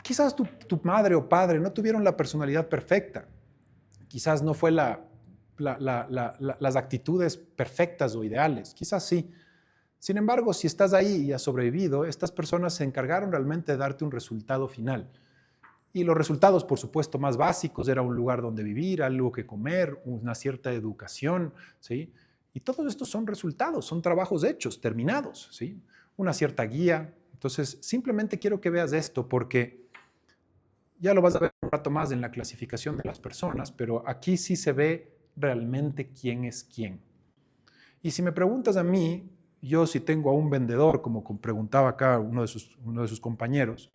Quizás tu madre o padre no tuvieron la personalidad perfecta. Quizás no fue las actitudes perfectas o ideales. Quizás sí. Sin embargo, si estás ahí y has sobrevivido, estas personas se encargaron realmente de darte un resultado final. Y los resultados, por supuesto, más básicos, era un lugar donde vivir, algo que comer, una cierta educación, ¿sí? Y todos estos son resultados, son trabajos hechos, terminados, ¿sí? Una cierta guía, Entonces, simplemente quiero que veas esto porque ya lo vas a ver un rato más en la clasificación de las personas, pero aquí sí se ve realmente quién es quién. Y si me preguntas a mí, yo si tengo a un vendedor, como preguntaba acá uno de sus compañeros,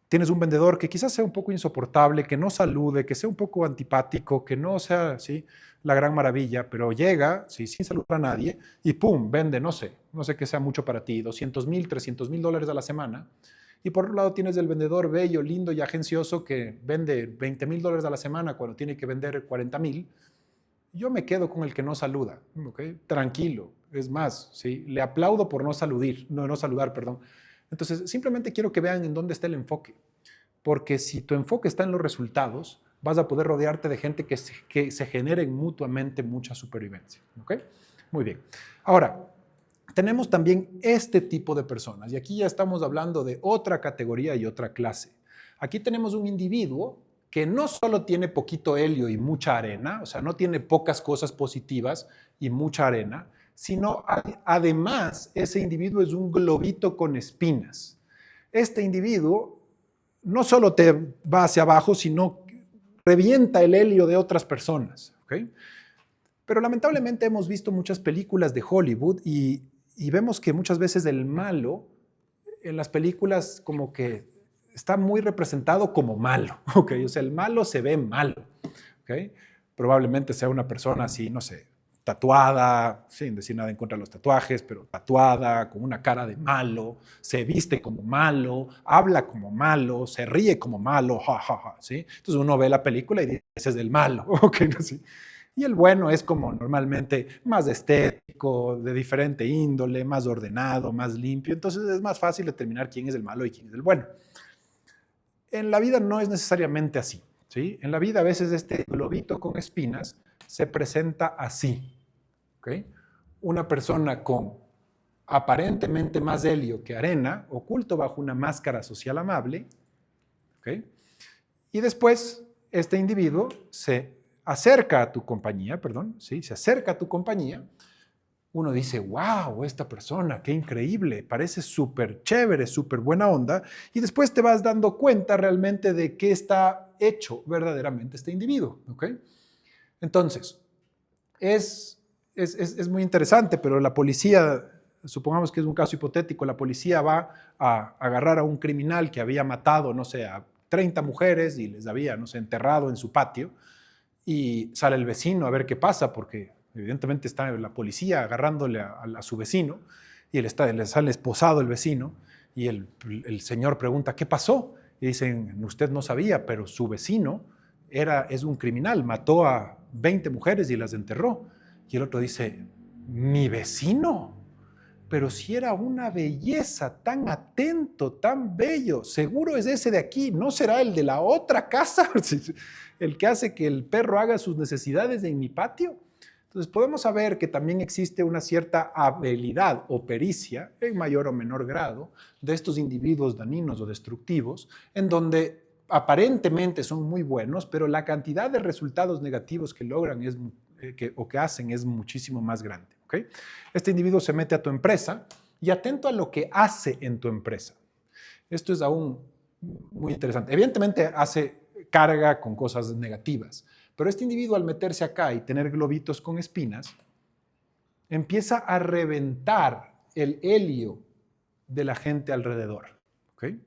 tienes un vendedor que quizás sea un poco insoportable, que no salude, que sea un poco antipático, que no sea ¿sí? la gran maravilla, pero llega ¿sí? sin saludar a nadie y ¡pum! Vende, no sé que sea mucho para ti, $200,000, $300,000 a la semana. Y por otro lado tienes el vendedor bello, lindo y agencioso que vende $20,000 a la semana cuando tiene que vender 40,000. Yo me quedo con el que no saluda, ¿okay? Tranquilo. Es más, ¿sí? Le aplaudo por no saludar, perdón. Entonces, simplemente quiero que vean en dónde está el enfoque. Porque si tu enfoque está en los resultados, vas a poder rodearte de gente que se generen mutuamente mucha supervivencia. ¿Okay? Muy bien. Ahora, tenemos también este tipo de personas. Y aquí ya estamos hablando de otra categoría y otra clase. Aquí tenemos un individuo que no solo tiene poquito helio y mucha arena, o sea, no tiene pocas cosas positivas y mucha arena, sino además ese individuo es un globito con espinas. Este individuo no solo te va hacia abajo, sino revienta el helio de otras personas. ¿Okay? Pero lamentablemente hemos visto muchas películas de Hollywood y vemos que muchas veces el malo en las películas como que está muy representado como malo, ¿ok? O sea, el malo se ve malo, ¿ok? Probablemente sea una persona así, no sé, tatuada, sin decir nada en contra de los tatuajes, pero tatuada, con una cara de malo, se viste como malo, habla como malo, se ríe como malo, ja, ja, ja, ¿sí? Entonces uno ve la película y dice, ese es el malo, ¿ok? ¿Sí? Y el bueno es como normalmente más estético, de diferente índole, más ordenado, más limpio. Entonces es más fácil determinar quién es el malo y quién es el bueno. En la vida no es necesariamente así, ¿sí? En la vida a veces este globito con espinas se presenta así, ¿ok? Una persona con aparentemente más helio que arena, oculto bajo una máscara social amable, ¿ok? Y después este individuo se acerca a tu compañía, ¿sí? Se acerca a tu compañía, uno dice, wow, esta persona, qué increíble, parece súper chévere, súper buena onda, y después te vas dando cuenta realmente de qué está hecho verdaderamente este individuo, ¿ok? Entonces, es muy interesante, pero la policía, supongamos que es un caso hipotético, la policía va a agarrar a un criminal que había matado, no sé, a 30 mujeres y les había, no sé, enterrado en su patio, y sale el vecino a ver qué pasa, porque evidentemente está la policía agarrándole a su vecino, y le sale esposado el vecino, y el señor pregunta, ¿qué pasó? Y dicen, usted no sabía, pero su vecino es un criminal, mató a 20 mujeres y las enterró. Y el otro dice, ¿mi vecino? Pero si era una belleza, tan atento, tan bello, seguro es ese de aquí, ¿no será el de la otra casa? El que hace que el perro haga sus necesidades en mi patio. Entonces podemos saber que también existe una cierta habilidad o pericia, en mayor o menor grado, de estos individuos dañinos o destructivos, en donde aparentemente son muy buenos, pero la cantidad de resultados negativos que logran o que hacen es muchísimo más grande. ¿Okay? Este individuo se mete a tu empresa y atento a lo que hace en tu empresa. Esto es aún muy interesante. Evidentemente carga con cosas negativas, pero este individuo al meterse acá y tener globitos con espinas, empieza a reventar el helio de la gente alrededor. ¿Okay?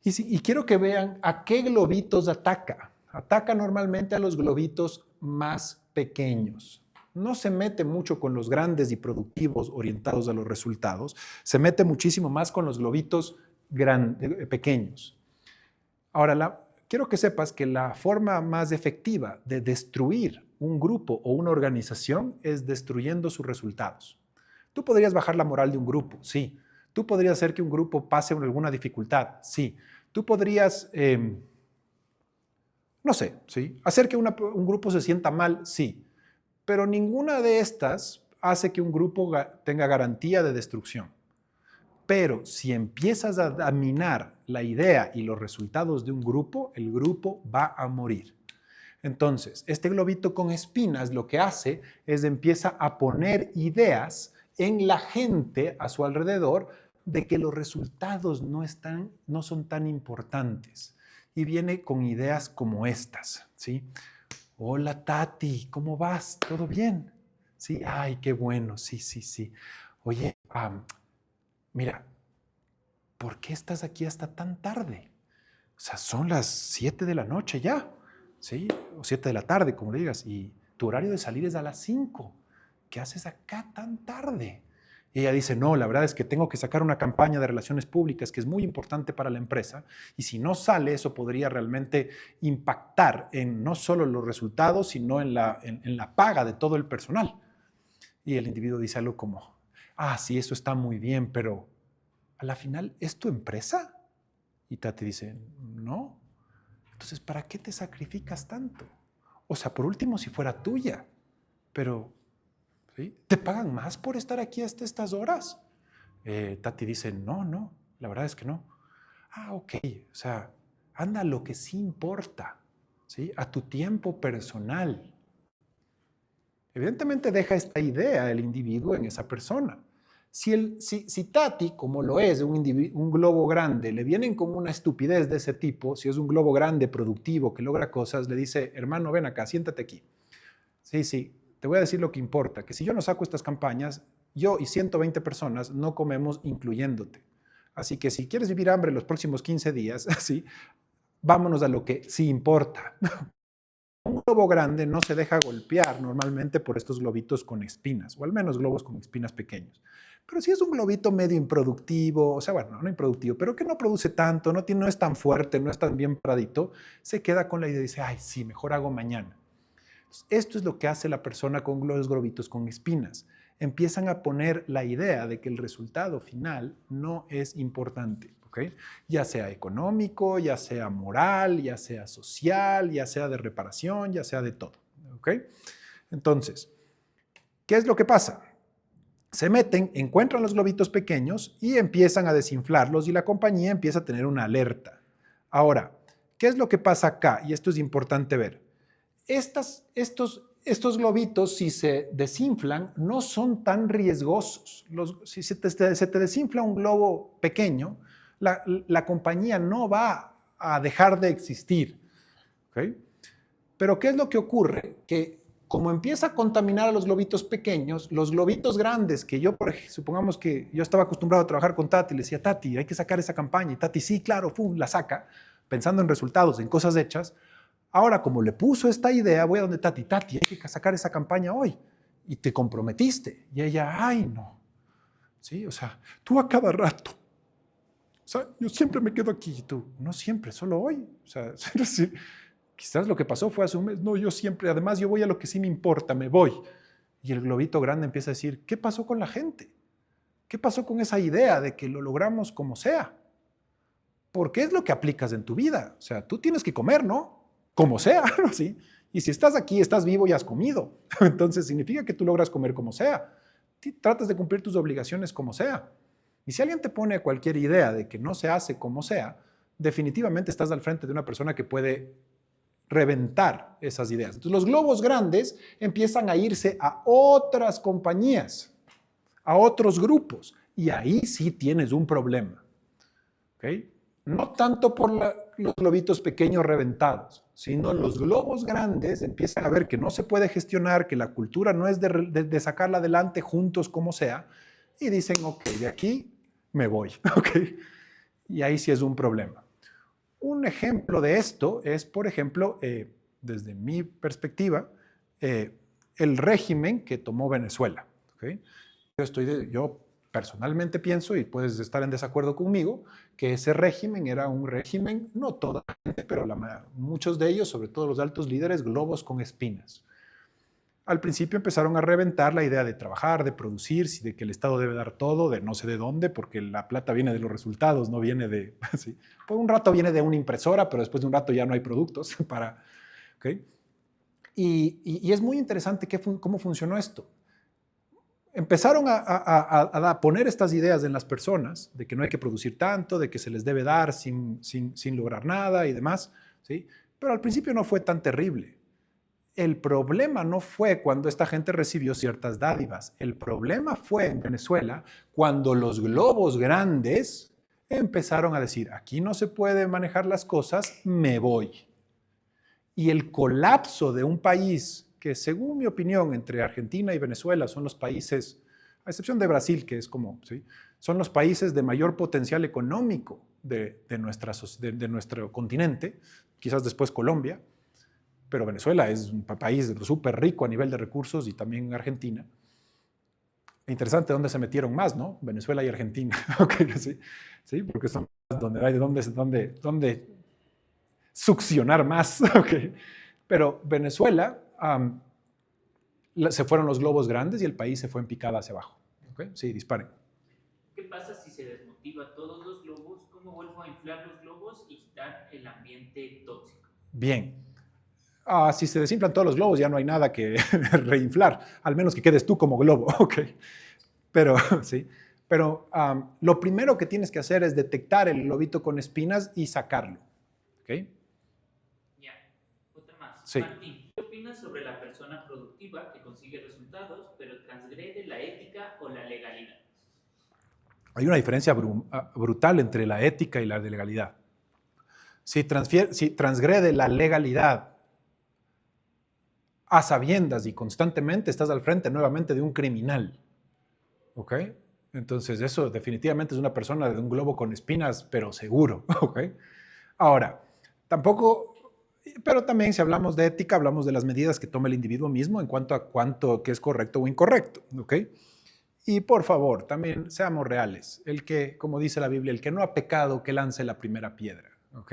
Y quiero que vean a qué globitos ataca. Ataca normalmente a los globitos más pequeños. No se mete mucho con los grandes y productivos orientados a los resultados, se mete muchísimo más con los globitos pequeños. Ahora, quiero que sepas que la forma más efectiva de destruir un grupo o una organización es destruyendo sus resultados. Tú podrías bajar la moral de un grupo, sí. Tú podrías hacer que un grupo pase alguna dificultad, sí. Tú podrías, no sé, ¿sí? Hacer que un grupo se sienta mal, sí. Pero ninguna de estas hace que un grupo tenga garantía de destrucción. Pero si empiezas a minar la idea y los resultados de un grupo, el grupo va a morir. Entonces, este globito con espinas lo que hace es empieza a poner ideas en la gente a su alrededor de que los resultados no son tan importantes. Y viene con ideas como estas, ¿sí? Hola Tati, ¿cómo vas? ¿Todo bien? Sí, ay, qué bueno, sí, sí, sí. Oye, mira, ¿por qué estás aquí hasta tan tarde? O sea, son las 7 de la noche ya, ¿sí? O 7 de la tarde, como le digas, y tu horario de salir es a las 5. ¿Qué haces acá tan tarde? Y ella dice, no, la verdad es que tengo que sacar una campaña de relaciones públicas que es muy importante para la empresa y si no sale eso podría realmente impactar en no solo los resultados, sino en la paga de todo el personal. Y el individuo dice algo como, sí, eso está muy bien, pero a la final, ¿es tu empresa? Y Tati dice, no. Entonces, ¿para qué te sacrificas tanto? O sea, por último, si fuera tuya, pero ¿sí? ¿Te pagan más por estar aquí hasta estas horas? Tati dice, no, no, la verdad es que no. Ok, o sea, anda a lo que sí importa, ¿sí? A tu tiempo personal. Evidentemente deja esta idea el individuo en esa persona. Si Tati, como lo es un globo grande, le vienen con una estupidez de ese tipo, si es un globo grande, productivo, que logra cosas, le dice, hermano, ven acá, siéntate aquí. Sí, sí, te voy a decir lo que importa, que si yo no saco estas campañas, yo y 120 personas no comemos incluyéndote. Así que si quieres vivir hambre los próximos 15 días, así, vámonos a lo que sí importa. Un globo grande no se deja golpear normalmente por estos globitos con espinas, o al menos globos con espinas pequeños. Pero si es un globito medio improductivo, o sea, bueno, no improductivo, pero que no produce tanto, no es tan fuerte, no es tan bien paradito, se queda con la idea y dice, ay, sí, mejor hago mañana. Esto es lo que hace la persona con los globitos con espinas. Empiezan a poner la idea de que el resultado final no es importante, ¿ok? Ya sea económico, ya sea moral, ya sea social, ya sea de reparación, ya sea de todo, ¿ok? Entonces, ¿qué es lo que pasa? Se meten, encuentran los globitos pequeños y empiezan a desinflarlos y la compañía empieza a tener una alerta. Ahora, ¿qué es lo que pasa acá? Y esto es importante ver. Estos globitos, si se desinflan, no son tan riesgosos. Si se te desinfla un globo pequeño, la compañía no va a dejar de existir. ¿Okay? Pero ¿qué es lo que ocurre? Que como empieza a contaminar a los globitos pequeños, los globitos grandes, que yo, supongamos que yo estaba acostumbrado a trabajar con Tati, le decía, Tati, hay que sacar esa campaña, y Tati, sí, claro, la saca, pensando en resultados, en cosas hechas. Ahora, como le puso esta idea, voy a donde Tati, Tati, hay que sacar esa campaña hoy. Y te comprometiste. Y ella, ay, no. Sí, o sea, tú a cada rato. O sea, yo siempre me quedo aquí y tú, no siempre, solo hoy. O sea, quizás lo que pasó fue hace un mes. No, yo siempre, además yo voy a lo que sí me importa, me voy. Y el globito grande empieza a decir, ¿qué pasó con la gente? ¿Qué pasó con esa idea de que lo logramos como sea? Porque es lo que aplicas en tu vida. O sea, tú tienes que comer, ¿no? Como sea, ¿sí? Y si estás aquí, estás vivo y has comido. Entonces significa que tú logras comer como sea. Tratas de cumplir tus obligaciones como sea. Y si alguien te pone cualquier idea de que no se hace como sea, definitivamente estás al frente de una persona que puede reventar esas ideas. Entonces los globos grandes empiezan a irse a otras compañías, a otros grupos, y ahí sí tienes un problema. ¿Okay? No tanto por los globitos pequeños reventados, sino los globos grandes empiezan a ver que no se puede gestionar, que la cultura no es de sacarla adelante juntos como sea, y dicen, ok, de aquí me voy. ¿Okay? Y ahí sí es un problema. Un ejemplo de esto es, por ejemplo, desde mi perspectiva, el régimen que tomó Venezuela. ¿Okay? Yo personalmente pienso, y puedes estar en desacuerdo conmigo, que ese régimen era un régimen, no toda la gente, pero muchos de ellos, sobre todo los altos líderes, globos con espinas. Al principio empezaron a reventar la idea de trabajar, de producir, de que el Estado debe dar todo, de no sé de dónde, porque la plata viene de los resultados, no viene de... ¿sí? Por un rato viene de una impresora, pero después de un rato ya no hay productos para... ¿okay? Y es muy interesante cómo funcionó esto. Empezaron a poner estas ideas en las personas de que no hay que producir tanto, de que se les debe dar sin lograr nada y demás, ¿sí? Pero al principio no fue tan terrible. El problema no fue cuando esta gente recibió ciertas dádivas. El problema fue en Venezuela cuando los globos grandes empezaron a decir, aquí no se puede manejar las cosas, me voy. Y el colapso de un país que, según mi opinión, entre Argentina y Venezuela son los países, a excepción de Brasil, que es como, ¿sí? Son los países de mayor potencial económico de nuestro continente, quizás después Colombia, pero Venezuela es un país súper rico a nivel de recursos y también Argentina. Interesante dónde se metieron más, ¿no? Venezuela y Argentina. Okay, sí, sí, porque son donde hay donde succionar más. Okay. Pero Venezuela se fueron los globos grandes y el país se fue en picada hacia abajo. Okay. Sí, disparen. ¿Qué pasa si se desmotiva todos los globos? ¿Cómo vuelvo a inflar los globos y quitar el ambiente tóxico? Bien. Si se desinflan todos los globos, ya no hay nada que reinflar, al menos que quedes tú como globo. Okay. Pero, sí. Pero lo primero que tienes que hacer es detectar el globito con espinas y sacarlo. ¿Ok? Ya, otra más. Sí. Martín, ¿qué opinas sobre la persona productiva que consigue resultados, pero transgrede la ética o la legalidad? Hay una diferencia brutal entre la ética y la legalidad. Si transgrede la legalidad a sabiendas y constantemente, estás al frente nuevamente de un criminal. ¿Ok? Entonces eso definitivamente es una persona de un globo con espinas, pero seguro. ¿Ok? Ahora, pero también si hablamos de ética, hablamos de las medidas que toma el individuo mismo en cuanto a cuánto que es correcto o incorrecto. ¿Ok? Y por favor, también seamos reales. El que, como dice la Biblia, el que no ha pecado, que lance la primera piedra. ¿Ok?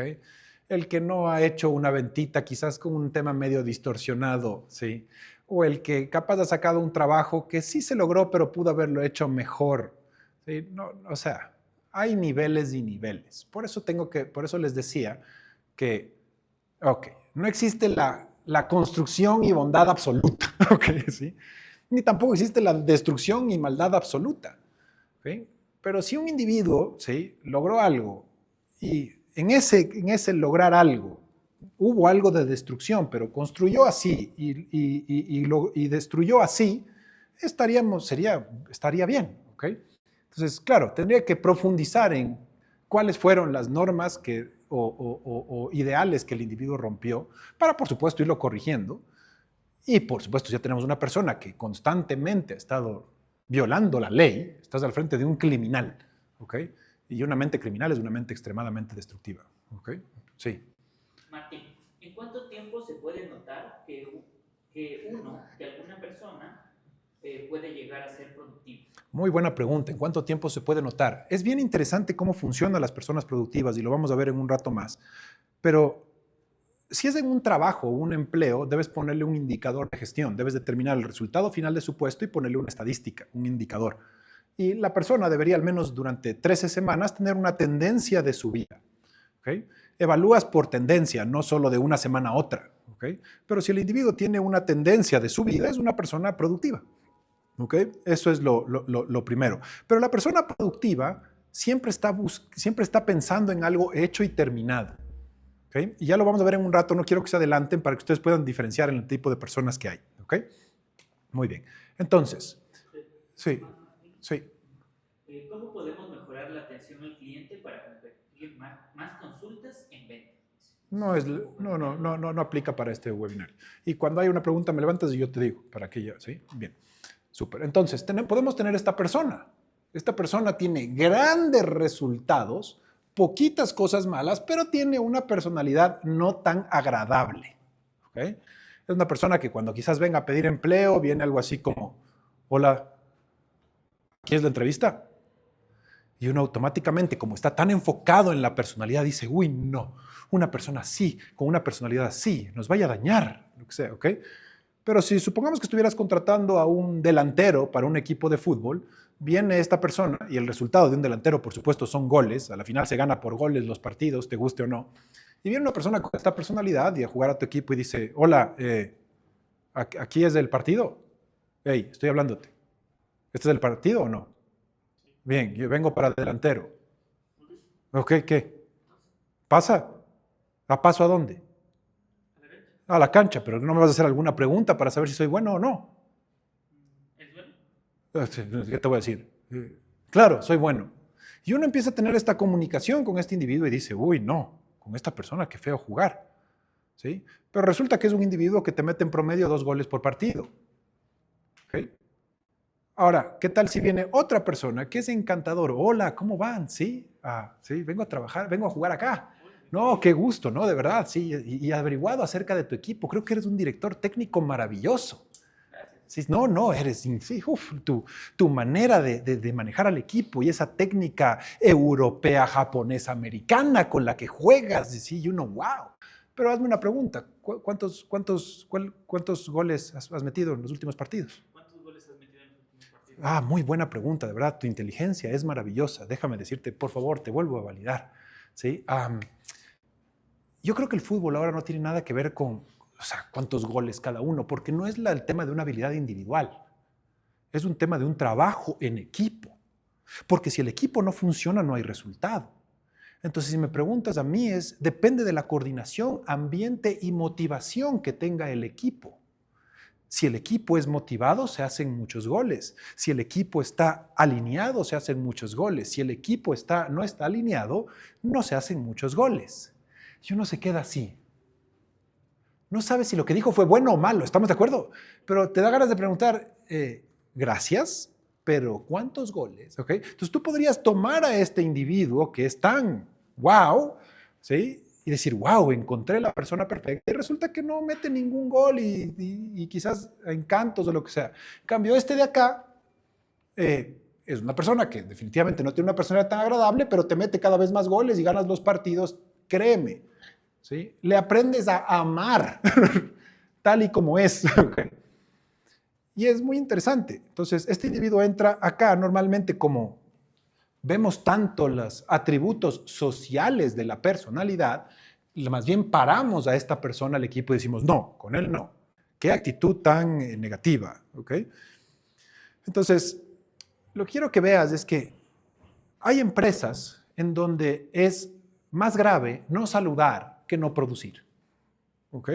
El que no ha hecho una ventita quizás con un tema medio distorsionado, ¿sí? O el que capaz ha sacado un trabajo que sí se logró, pero pudo haberlo hecho mejor. ¿Sí? No, o sea, hay niveles y niveles. Por eso les decía que, ok, no existe la construcción y bondad absoluta, ok, ¿sí? Ni tampoco existe la destrucción y maldad absoluta, ¿sí? Pero si un individuo, ¿sí?, logró algo y en ese lograr algo hubo algo de destrucción, pero construyó así y destruyó así, estaría bien, ¿ok? Entonces, claro, tendría que profundizar en cuáles fueron las normas o ideales que el individuo rompió para, por supuesto, irlo corrigiendo. Y, por supuesto, ya tenemos una persona que constantemente ha estado violando la ley, estás al frente de un criminal, ¿ok? Y una mente criminal es una mente extremadamente destructiva, ¿ok? Sí. Martín, ¿en cuánto tiempo se puede notar que alguna persona puede llegar a ser productivo? Muy buena pregunta. ¿En cuánto tiempo se puede notar? Es bien interesante cómo funcionan las personas productivas y lo vamos a ver en un rato más. Pero si es en un trabajo o un empleo, debes ponerle un indicador de gestión. Debes determinar el resultado final de su puesto y ponerle una estadística, un indicador. Y la persona debería al menos durante 13 semanas tener una tendencia de su vida. ¿Okay? Evalúas por tendencia, no solo de una semana a otra. ¿Okay? Pero si el individuo tiene una tendencia de su vida, es una persona productiva. ¿Okay? Eso es lo primero. Pero la persona productiva siempre está pensando en algo hecho y terminado. ¿Okay? Y ya lo vamos a ver en un rato, no quiero que se adelanten para que ustedes puedan diferenciar en el tipo de personas que hay. ¿Okay? Muy bien. Entonces, sí. ¿Cómo podemos mejorar la atención al cliente para convertir más consultas en ventas? No aplica para este webinar. Y cuando hay una pregunta me levantas y yo te digo, para que ya, ¿sí? Bien. Súper. Entonces, podemos tener esta persona. Esta persona tiene grandes resultados, poquitas cosas malas, pero tiene una personalidad no tan agradable. ¿Okay? Es una persona que cuando quizás venga a pedir empleo, viene algo así como, hola, ¿aquí es la entrevista? Y uno automáticamente, como está tan enfocado en la personalidad, dice, uy, no, una persona así, con una personalidad así, nos vaya a dañar, lo que sea, ¿ok? Pero si supongamos que estuvieras contratando a un delantero para un equipo de fútbol, viene esta persona y el resultado de un delantero, por supuesto, son goles. A la final se gana por goles los partidos, te guste o no. Y viene una persona con esta personalidad y a jugar a tu equipo y dice, hola, ¿aquí es el partido? Hey, estoy hablándote. ¿Este es el partido o no? Bien, yo vengo para delantero. Ok, ¿qué? ¿Pasa? ¿A paso a dónde? a la cancha, pero no me vas a hacer alguna pregunta para saber si soy bueno o no. ¿Es bueno? ¿Qué te voy a decir? Claro, soy bueno. Y uno empieza a tener esta comunicación con este individuo y dice, uy, no, con esta persona, qué feo jugar. ¿Sí? Pero resulta que es un individuo que te mete en promedio 2 goles por partido. ¿Okay? Ahora, ¿qué tal si viene otra persona que es encantador? Hola, ¿cómo van? Sí, sí, vengo a trabajar, vengo a jugar acá. No, qué gusto, ¿no? De verdad, sí. Y averiguado acerca de tu equipo. Creo que eres un director técnico maravilloso. Sí, no, eres, sí, tu manera de manejar al equipo y esa técnica europea, japonesa, americana con la que juegas, sí, y uno, wow. Pero hazme una pregunta, ¿cuántos goles has metido en los últimos partidos? ¿Cuántos goles has metido en los últimos partidos? Muy buena pregunta, de verdad, tu inteligencia es maravillosa. Déjame decirte, por favor, te vuelvo a validar. ¿Sí? Yo creo que el fútbol ahora no tiene nada que ver con, o sea, cuántos goles cada uno, porque no es el tema de una habilidad individual, es un tema de un trabajo en equipo, porque si el equipo no funciona no hay resultado. Entonces, si me preguntas a mí, depende de la coordinación, ambiente y motivación que tenga el equipo. Si el equipo es motivado, se hacen muchos goles. Si el equipo está alineado, se hacen muchos goles. Si el equipo no está alineado, no se hacen muchos goles. Y uno se queda así. No sabe si lo que dijo fue bueno o malo, ¿estamos de acuerdo? Pero te da ganas de preguntar, gracias, pero ¿cuántos goles? ¿Okay? Entonces tú podrías tomar a este individuo que es tan wow, ¿sí? Y decir, wow, encontré la persona perfecta, y resulta que no mete ningún gol y quizás encantos o lo que sea. En cambio, este de acá es una persona que definitivamente no tiene una personalidad tan agradable, pero te mete cada vez más goles y ganas los partidos, créeme. ¿Sí? Le aprendes a amar tal y como es. Okay. Y es muy interesante. Entonces, este individuo entra acá normalmente como vemos tanto los atributos sociales de la personalidad, más bien paramos a esta persona al equipo y decimos, no, con él no. Qué actitud tan negativa. ¿Okay? Entonces, lo que quiero que veas es que hay empresas en donde es más grave no saludar que no producir. ¿Ok?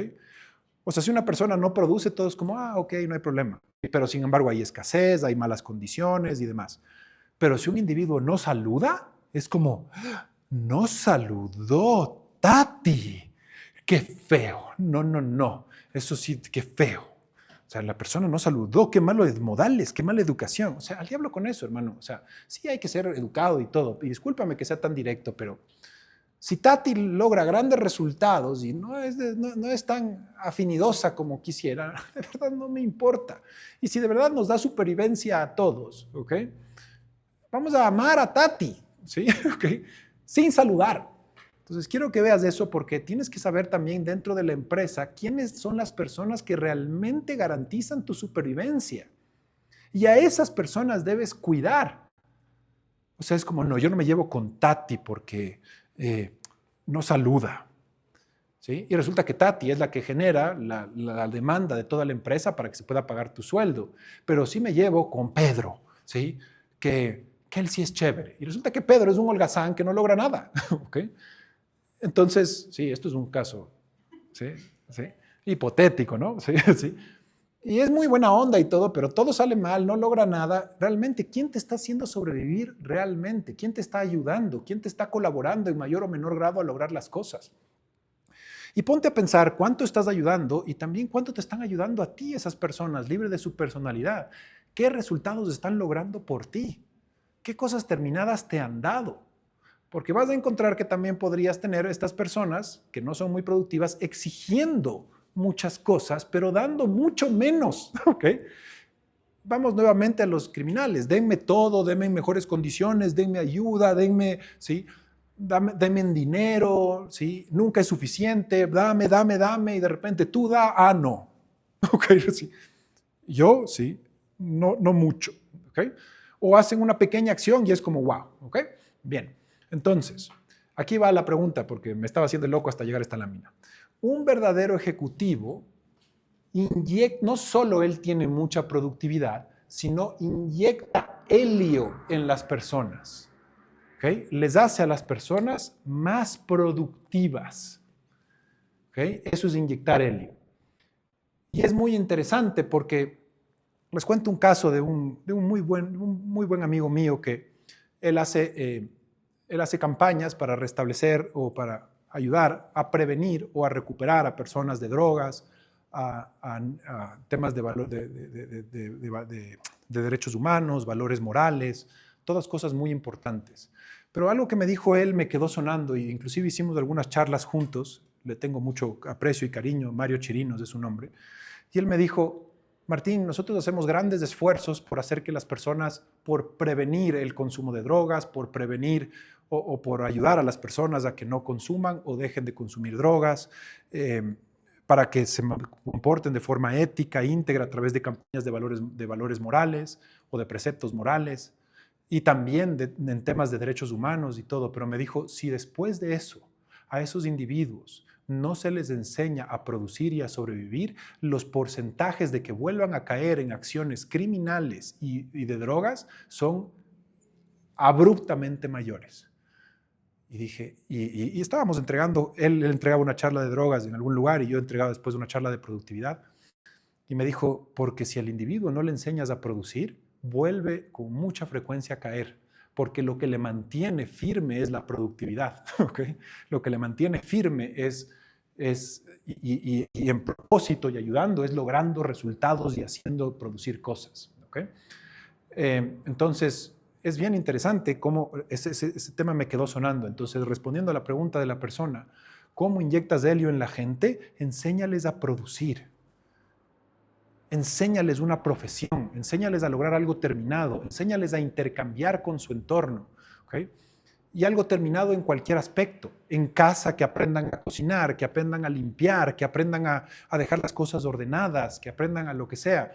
O sea, si una persona no produce, todo es como, ok, no hay problema. Pero sin embargo hay escasez, hay malas condiciones y demás. Pero si un individuo no saluda, es como, no saludó Tati. Qué feo. No. Eso sí, qué feo. O sea, la persona no saludó, qué malo de modales, qué mala educación. O sea, al diablo con eso, hermano. O sea, sí hay que ser educado y todo. Y discúlpame que sea tan directo, pero si Tati logra grandes resultados y no es tan afinidosa como quisiera, de verdad no me importa. Y si de verdad nos da supervivencia a todos, ¿ok? Vamos a amar a Tati, ¿sí? ¿Okay? Sin saludar. Entonces quiero que veas eso porque tienes que saber también dentro de la empresa quiénes son las personas que realmente garantizan tu supervivencia. Y a esas personas debes cuidar. O sea, es como, no, yo no me llevo con Tati porque no saluda. ¿Sí? Y resulta que Tati es la que genera la demanda de toda la empresa para que se pueda pagar tu sueldo. Pero sí me llevo con Pedro, ¿sí? Que él sí es chévere. Y resulta que Pedro es un holgazán que no logra nada. ¿Okay? Entonces, sí, esto es un caso, ¿sí? ¿Sí? Hipotético, ¿no? Sí, sí. Y es muy buena onda y todo, pero todo sale mal, no logra nada. Realmente, ¿quién te está haciendo sobrevivir realmente? ¿Quién te está ayudando? ¿Quién te está colaborando en mayor o menor grado a lograr las cosas? Y ponte a pensar cuánto estás ayudando y también cuánto te están ayudando a ti esas personas, libres de su personalidad. ¿Qué resultados están logrando por ti? ¿Qué cosas terminadas te han dado? Porque vas a encontrar que también podrías tener estas personas que no son muy productivas exigiendo muchas cosas, pero dando mucho menos. ¿Okay? Vamos nuevamente a los criminales. Denme todo, denme en mejores condiciones, denme ayuda, denme, ¿sí? Denme en dinero, ¿sí? Nunca es suficiente, dame, y de repente tú no. ¿Okay? Sí. Yo, sí, no mucho. ¿Okay? O hacen una pequeña acción y es como, wow. ¿Okay? Bien. Entonces, aquí va la pregunta, porque me estaba haciendo loco hasta llegar a esta lámina. Un verdadero ejecutivo no solo él tiene mucha productividad, sino inyecta helio en las personas. ¿Okay? Les hace a las personas más productivas. ¿Okay? Eso es inyectar helio. Y es muy interesante porque les cuento un caso de un muy buen amigo mío que él hace campañas para restablecer o para ayudar a prevenir o a recuperar a personas de drogas, a temas de, valor, de derechos humanos, valores morales, todas cosas muy importantes. Pero algo que me dijo él me quedó sonando e inclusive hicimos algunas charlas juntos, le tengo mucho aprecio y cariño, Mario Chirinos es su nombre, y él me dijo, Martín, nosotros hacemos grandes esfuerzos por hacer que las personas, por prevenir el consumo de drogas, por prevenir o por ayudar a las personas a que no consuman o dejen de consumir drogas, para que se comporten de forma ética, íntegra, a través de campañas de valores morales o de preceptos morales, y también en temas de derechos humanos y todo. Pero me dijo, si después de eso, a esos individuos no se les enseña a producir y a sobrevivir, los porcentajes de que vuelvan a caer en acciones criminales y de drogas son abruptamente mayores. Y dije, y estábamos entregando, él entregaba una charla de drogas en algún lugar y yo entregaba después una charla de productividad. Y me dijo, porque si al individuo no le enseñas a producir, vuelve con mucha frecuencia a caer, porque lo que le mantiene firme es la productividad, ¿okay? Lo que le mantiene firme y en propósito y ayudando es logrando resultados y haciendo producir cosas, ¿okay? Entonces, es bien interesante cómo ese tema me quedó sonando. Entonces, respondiendo a la pregunta de la persona, ¿cómo inyectas helio en la gente? Enséñales a producir. Enséñales una profesión, enséñales a lograr algo terminado, enséñales a intercambiar con su entorno, ¿okay? Y algo terminado en cualquier aspecto. En casa, que aprendan a cocinar, que aprendan a limpiar, que aprendan a dejar las cosas ordenadas, que aprendan a lo que sea.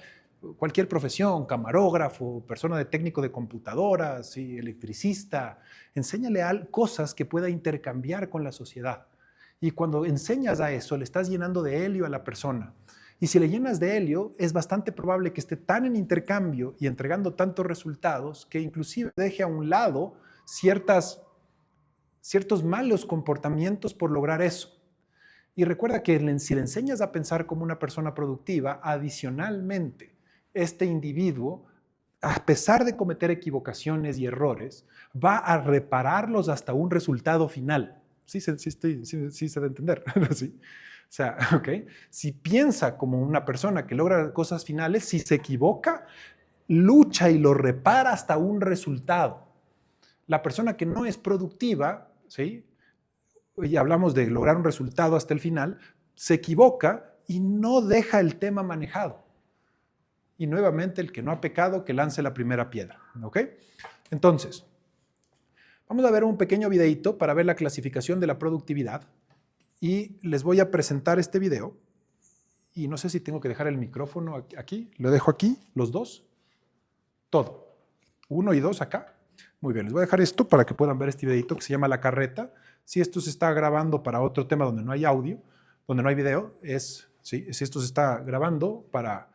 Cualquier profesión, camarógrafo, persona de técnico de computadoras, ¿sí? Electricista. Enséñale cosas que pueda intercambiar con la sociedad. Y cuando enseñas a eso, le estás llenando de helio a la persona. Y si le llenas de helio, es bastante probable que esté tan en intercambio y entregando tantos resultados que inclusive deje a un lado ciertos malos comportamientos por lograr eso. Y recuerda que si le enseñas a pensar como una persona productiva, adicionalmente, este individuo, a pesar de cometer equivocaciones y errores, va a repararlos hasta un resultado final. Sí se debe entender. ¿Sí? O sea, ¿okay? Si piensa como una persona que logra cosas finales, si se equivoca, lucha y lo repara hasta un resultado. La persona que no es productiva, ¿sí? Y hablamos de lograr un resultado hasta el final, se equivoca y no deja el tema manejado. Y nuevamente, el que no ha pecado, que lance la primera piedra. ¿Ok? Entonces, vamos a ver un pequeño videito para ver la clasificación de la productividad. Y les voy a presentar este video. Y no sé si tengo que dejar el micrófono aquí. Lo dejo aquí, los dos. Todo. 1 y 2 acá. Muy bien, les voy a dejar esto para que puedan ver este videito que se llama La Carreta. Si esto se está grabando para otro tema donde no hay audio, donde no hay video, si esto se está grabando para...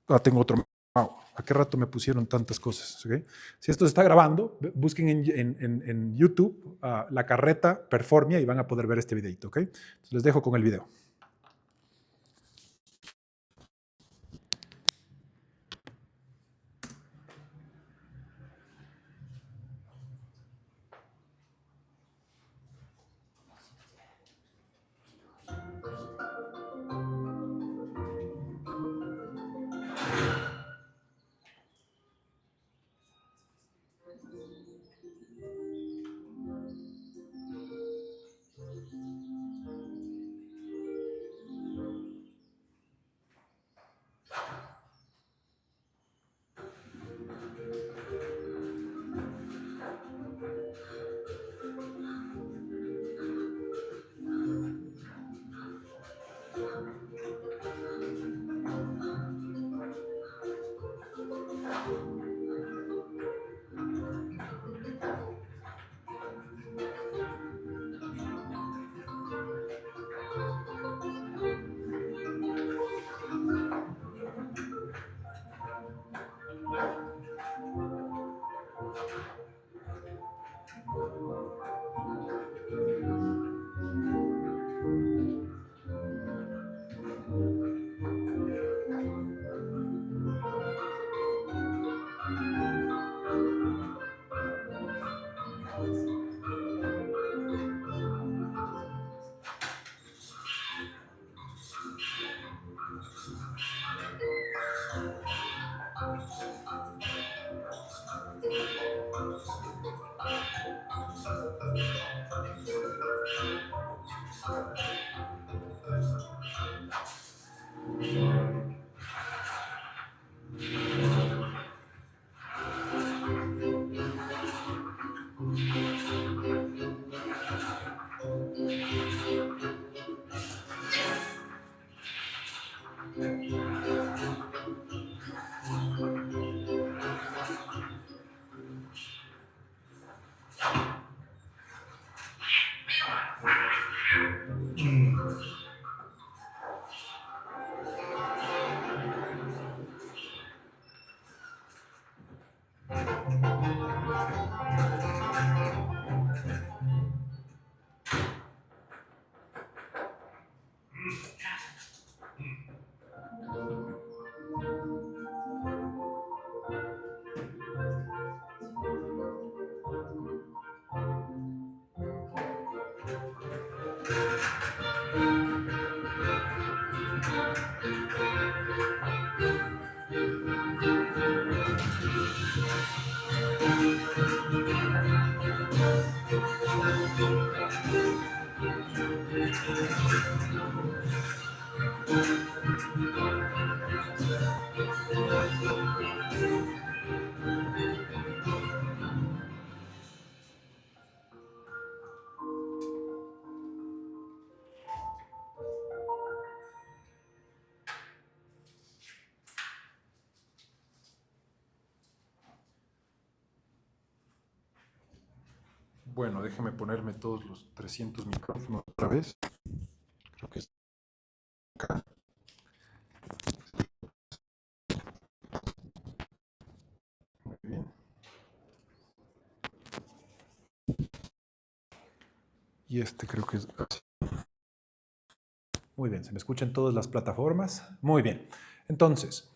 Ah, tengo otro. Wow, ¿a qué rato me pusieron tantas cosas? ¿Okay? Si esto se está grabando, busquen en YouTube La Carreta Performia y van a poder ver este videito. ¿Okay? Entonces les dejo con el video. Bueno, déjeme ponerme todos los 300 micrófonos otra vez. Creo que es acá. Muy bien. Y este creo que es así. Muy bien, ¿se me escuchan todas las plataformas? Muy bien. Entonces,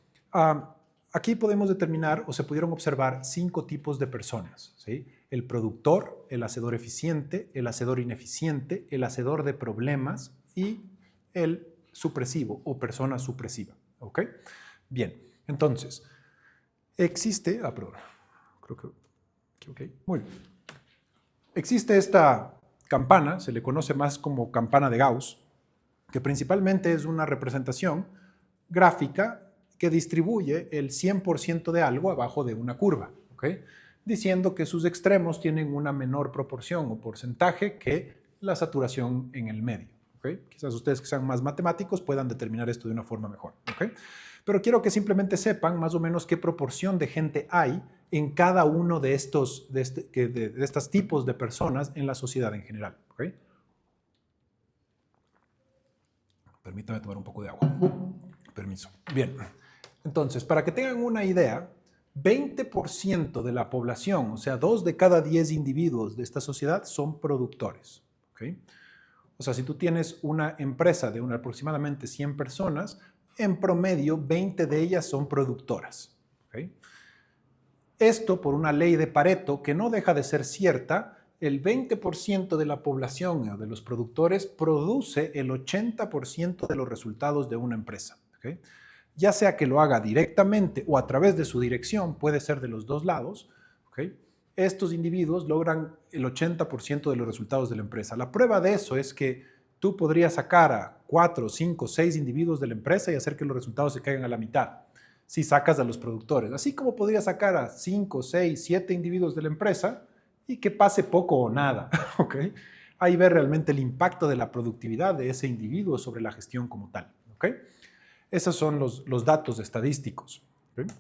aquí podemos determinar o se pudieron observar 5 tipos de personas, ¿sí? El productor, el hacedor eficiente, el hacedor ineficiente, el hacedor de problemas y el supresivo o persona supresiva, ¿ok? Bien, entonces, existe, perdón, creo que, ok, muy bien. Existe esta campana, se le conoce más como campana de Gauss, que principalmente es una representación gráfica que distribuye el 100% de algo abajo de una curva, ¿ok? Diciendo que sus extremos tienen una menor proporción o porcentaje que la saturación en el medio, ¿ok? Quizás ustedes que sean más matemáticos puedan determinar esto de una forma mejor, ¿ok? Pero quiero que simplemente sepan más o menos qué proporción de gente hay en cada uno de estos tipos de personas en la sociedad en general, ¿ok? Permítame tomar un poco de agua. Permiso. Bien. Entonces, para que tengan una idea, 20% de la población, o sea, 2 de cada 10 individuos de esta sociedad son productores. ¿Okay? O sea, si tú tienes una empresa de aproximadamente 100 personas, en promedio 20 de ellas son productoras. ¿Okay? Esto por una ley de Pareto que no deja de ser cierta. El 20% de la población o de los productores produce el 80% de los resultados de una empresa. ¿Okay? Ya sea que lo haga directamente o a través de su dirección, puede ser de los dos lados, ¿okay? Estos individuos logran el 80% de los resultados de la empresa. La prueba de eso es que tú podrías sacar a 4, 5, 6 individuos de la empresa y hacer que los resultados se caigan a la mitad si sacas a los productores. Así como podrías sacar a 5, 6, 7 individuos de la empresa y que pase poco o nada, ¿ok? Ahí ve realmente el impacto de la productividad de ese individuo sobre la gestión como tal, ¿ok? Esos son los datos estadísticos, ¿ok?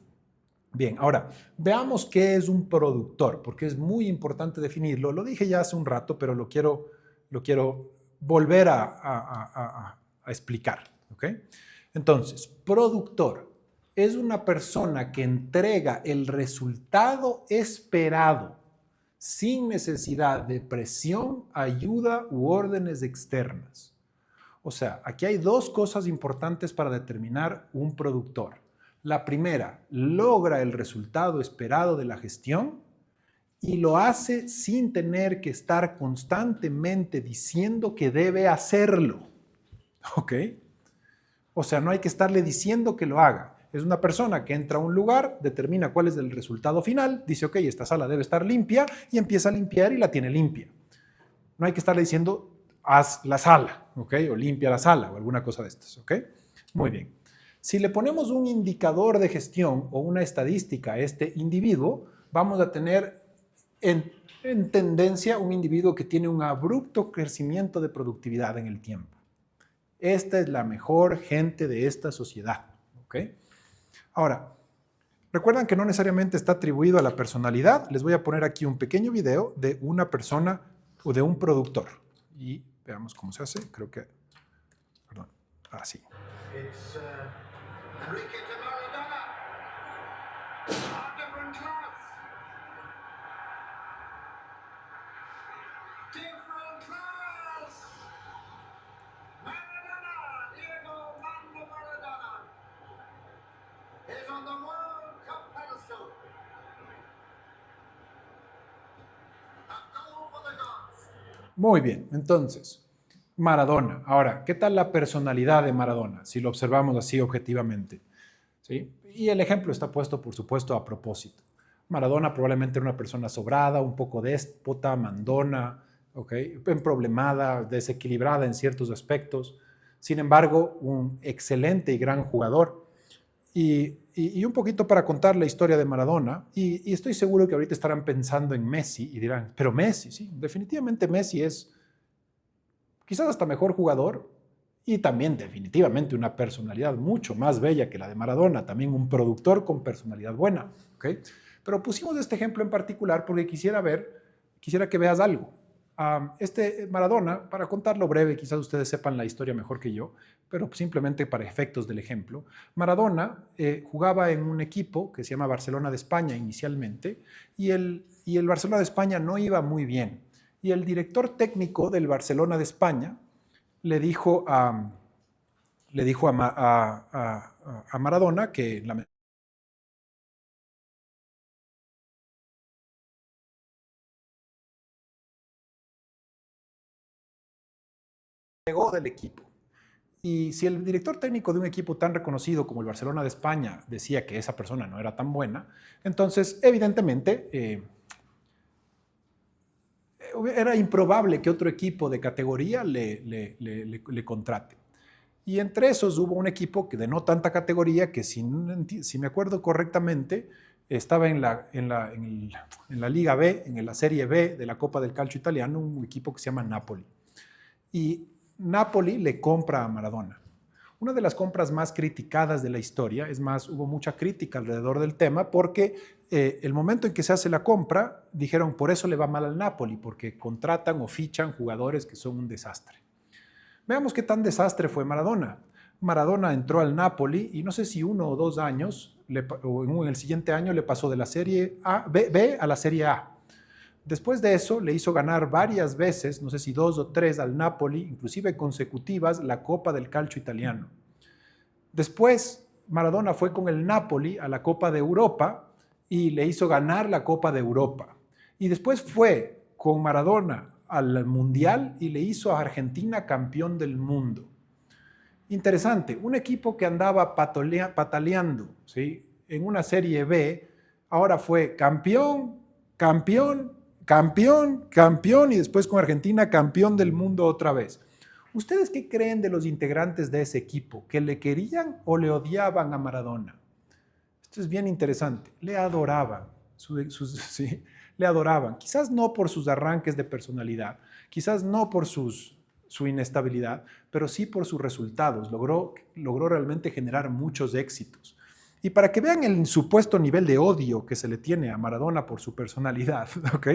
Bien, ahora, veamos qué es un productor, porque es muy importante definirlo. Lo dije ya hace un rato, pero lo quiero volver a explicar, ¿ok? Entonces, productor es una persona que entrega el resultado esperado sin necesidad de presión, ayuda u órdenes externas. O sea, aquí hay 2 cosas importantes para determinar un productor. La primera, logra el resultado esperado de la gestión y lo hace sin tener que estar constantemente diciendo que debe hacerlo. ¿Ok? O sea, no hay que estarle diciendo que lo haga. Es una persona que entra a un lugar, determina cuál es el resultado final, dice, ok, esta sala debe estar limpia y empieza a limpiar y la tiene limpia. No hay que estarle diciendo, haz la sala, ¿ok? O limpia la sala o alguna cosa de estas, ¿ok? Muy bien. Si le ponemos un indicador de gestión o una estadística a este individuo, vamos a tener en tendencia un individuo que tiene un abrupto crecimiento de productividad en el tiempo. Esta es la mejor gente de esta sociedad, ¿ok? Ahora, recuerdan que no necesariamente está atribuido a la personalidad. Les voy a poner aquí un pequeño video de una persona o de un productor. Y veamos cómo se hace. Creo que... Perdón. Así. It's Enrique de Maradona. A different class. Different class. Maradona, Diego Armando Maradona, is on the World Cup pedestal. A goal for the gods. Muy bien, entonces, Maradona. Ahora, ¿qué tal la personalidad de Maradona? Si lo observamos así objetivamente. ¿Sí? Y el ejemplo está puesto, por supuesto, a propósito. Maradona probablemente era una persona sobrada, un poco déspota, mandona, ¿okay? Problemada, desequilibrada en ciertos aspectos. Sin embargo, un excelente y gran jugador. Y un poquito para contar la historia de Maradona, y estoy seguro que ahorita estarán pensando en Messi y dirán, pero Messi, sí, definitivamente Messi es quizás hasta mejor jugador y también definitivamente una personalidad mucho más bella que la de Maradona, también un productor con personalidad buena, ¿ok? Pero pusimos este ejemplo en particular porque quisiera que veas algo. Este Maradona, para contarlo breve, quizás ustedes sepan la historia mejor que yo, pero simplemente para efectos del ejemplo, Maradona jugaba en un equipo que se llama Barcelona de España inicialmente, y el Barcelona de España no iba muy bien. Y el director técnico del Barcelona de España le dijo a Maradona que la negó del equipo. Y si el director técnico de un equipo tan reconocido como el Barcelona de España decía que esa persona no era tan buena, entonces evidentemente era improbable que otro equipo de categoría le contrate. Y entre esos hubo un equipo que de no tanta categoría que, si me acuerdo correctamente, estaba en la Liga B, en la Serie B de la Copa del Calcio italiano, un equipo que se llama Napoli. Y Napoli le compra a Maradona. Una de las compras más criticadas de la historia, es más, hubo mucha crítica alrededor del tema porque el momento en que se hace la compra, dijeron, por eso le va mal al Napoli, porque contratan o fichan jugadores que son un desastre. Veamos qué tan desastre fue Maradona. Maradona entró al Napoli y no sé si 1 o 2 años, o en el siguiente año le pasó de la Serie B a la Serie A. Después de eso le hizo ganar varias veces, no sé si 2 o 3 al Napoli, inclusive consecutivas, la Copa del Calcio italiano. Después Maradona fue con el Napoli a la Copa de Europa y le hizo ganar la Copa de Europa. Y después fue con Maradona al Mundial y le hizo a Argentina campeón del mundo. Interesante, un equipo que andaba pataleando, ¿sí?, en una Serie B, ahora fue campeón, campeón, campeón, campeón y después con Argentina campeón del mundo otra vez. ¿Ustedes qué creen de los integrantes de ese equipo? ¿Que le querían o le odiaban a Maradona? Esto es bien interesante. Le adoraban, sí, le adoraban. Quizás no por sus arranques de personalidad, quizás no por su inestabilidad, pero sí por sus resultados. Logró realmente generar muchos éxitos. Y para que vean el supuesto nivel de odio que se le tiene a Maradona por su personalidad, ¿ok?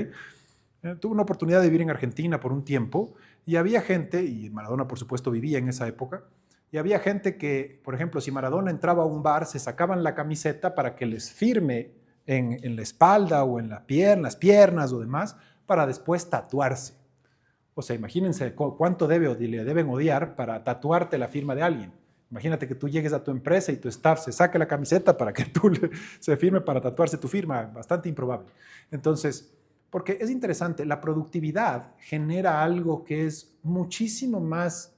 Tuve una oportunidad de vivir en Argentina por un tiempo y había gente, y Maradona por supuesto vivía en esa época, y había gente que, por ejemplo, si Maradona entraba a un bar, se sacaban la camiseta para que les firme en la espalda o en las piernas o demás, para después tatuarse. O sea, imagínense cuánto le deben odiar para tatuarte la firma de alguien. Imagínate que tú llegues a tu empresa y tu staff se saque la camiseta para que se firme para tatuarse tu firma. Bastante improbable. Entonces, porque es interesante, la productividad genera algo que es muchísimo más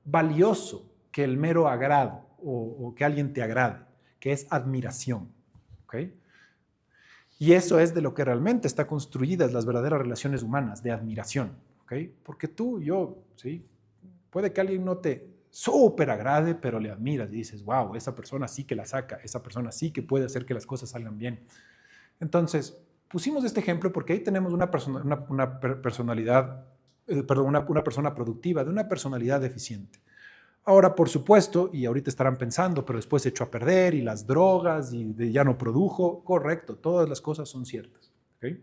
valioso que el mero agrado o que alguien te agrade, que es admiración. ¿Okay? Y eso es de lo que realmente está construidas las verdaderas relaciones humanas, de admiración. ¿Okay? Porque tú, yo, ¿sí? Puede que alguien no te súper agrade, pero le admiras y dices, wow, esa persona sí que la saca, esa persona sí que puede hacer que las cosas salgan bien. Entonces, pusimos este ejemplo porque ahí tenemos una personalidad, una persona productiva, de una personalidad eficiente. Ahora, por supuesto, y ahorita estarán pensando, pero después se echó a perder y las drogas y ya no produjo. Correcto, todas las cosas son ciertas. ¿Okay?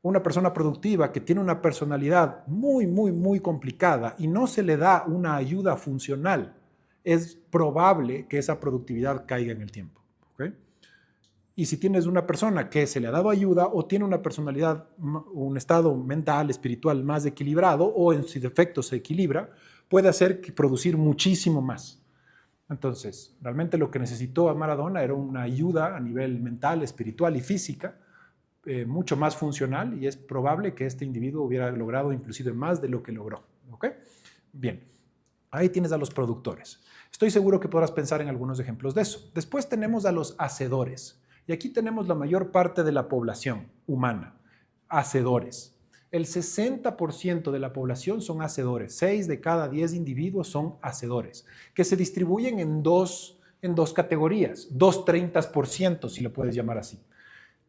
Una persona productiva que tiene una personalidad muy, muy, muy complicada y no se le da una ayuda funcional, es probable que esa productividad caiga en el tiempo. ¿Okay? Y si tienes una persona que se le ha dado ayuda o tiene una personalidad, un estado mental, espiritual más equilibrado o en su defecto se equilibra, puede hacer producir muchísimo más. Entonces, realmente lo que necesitó a Maradona era una ayuda a nivel mental, espiritual y física, mucho más funcional, y es probable que este individuo hubiera logrado inclusive más de lo que logró. ¿ok? Bien, ahí tienes a los productores. Estoy seguro que podrás pensar en algunos ejemplos de eso. Después tenemos a los hacedores. Y aquí tenemos la mayor parte de la población humana, hacedores. El 60% de la población son hacedores. 6 de cada 10 individuos son hacedores, que se distribuyen en dos categorías, 2/30%, si lo puedes llamar así.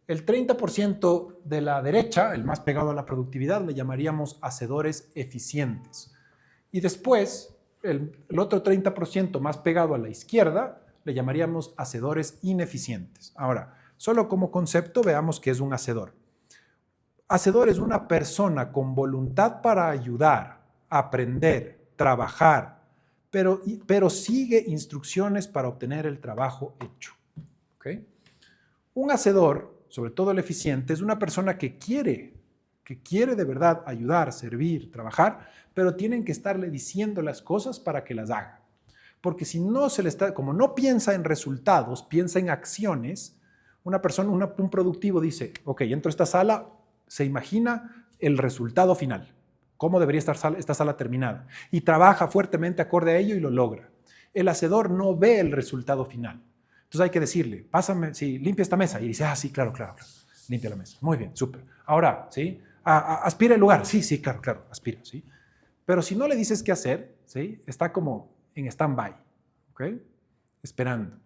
El 30% de la derecha, el más pegado a la productividad, le llamaríamos hacedores eficientes. Y después, el otro 30% más pegado a la izquierda, le llamaríamos hacedores ineficientes. Ahora, solo como concepto, veamos qué es un hacedor. Hacedor es una persona con voluntad para ayudar, aprender, trabajar, pero sigue instrucciones para obtener el trabajo hecho. ¿Okay? Un hacedor, sobre todo el eficiente, es una persona que quiere de verdad ayudar, servir, trabajar, pero tienen que estarle diciendo las cosas para que las haga. Porque si no se le está, como no piensa en resultados, piensa en acciones, una persona, un productivo dice, ok, entro a esta sala, se imagina el resultado final, cómo debería estar esta sala terminada, y trabaja fuertemente acorde a ello y lo logra. El hacedor no ve el resultado final. Entonces hay que decirle, pásame, sí, limpia esta mesa. Y dice, sí, claro, limpia la mesa. Muy bien, súper. Ahora, ¿sí? Aspira el lugar. Sí, claro, aspira, ¿sí? Pero si no le dices qué hacer, ¿sí? Está como en stand-by, ¿ok? Esperando.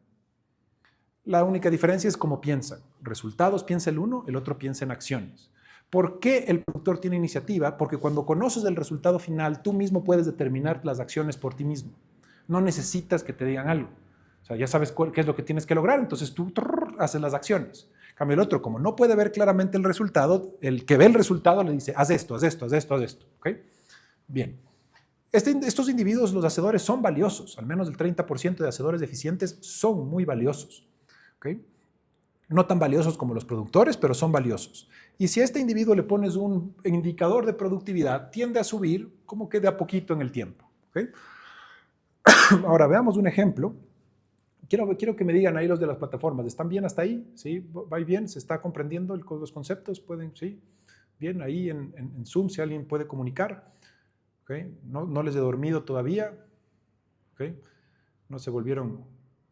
La única diferencia es cómo piensan. Resultados piensa el uno, el otro piensa en acciones. ¿Por qué el productor tiene iniciativa? Porque cuando conoces el resultado final, tú mismo puedes determinar las acciones por ti mismo. No necesitas que te digan algo. O sea, ya sabes qué es lo que tienes que lograr, entonces tú haces las acciones. En cambio, el otro, como no puede ver claramente el resultado, el que ve el resultado le dice, haz esto, ¿ok? Bien. Estos individuos, los hacedores, son valiosos. Al menos el 30% de hacedores eficientes son muy valiosos. ¿Okay? No tan valiosos como los productores, pero son valiosos. Y si a este individuo le pones un indicador de productividad, tiende a subir como que de a poquito en el tiempo. ¿Okay? Ahora, veamos un ejemplo. Quiero que me digan ahí los de las plataformas, ¿están bien hasta ahí? ¿Sí? ¿Va bien? ¿Se está comprendiendo los conceptos? ¿Pueden? ¿Sí? Bien, ahí en Zoom, si alguien puede comunicar. ¿Okay? No les he dormido todavía. ¿Okay? No se volvieron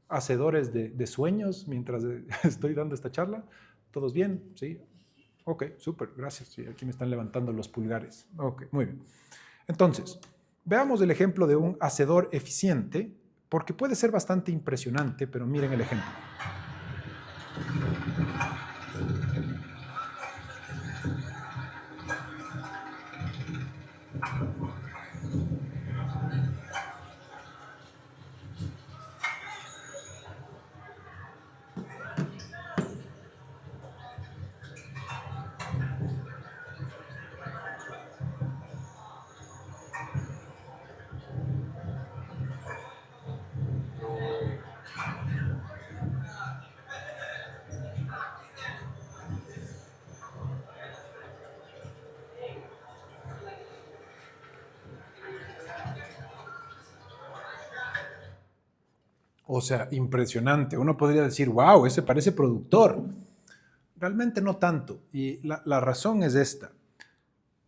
hacedores de sueños mientras estoy dando esta charla. ¿Todos bien? ¿Sí? Ok, súper, gracias. Sí, aquí me están levantando los pulgares. Ok, muy bien. Entonces, veamos el ejemplo de un hacedor eficiente, porque puede ser bastante impresionante, pero miren el ejemplo. O sea, impresionante. Uno podría decir, wow, ese parece productor. Realmente no tanto. Y la razón es esta.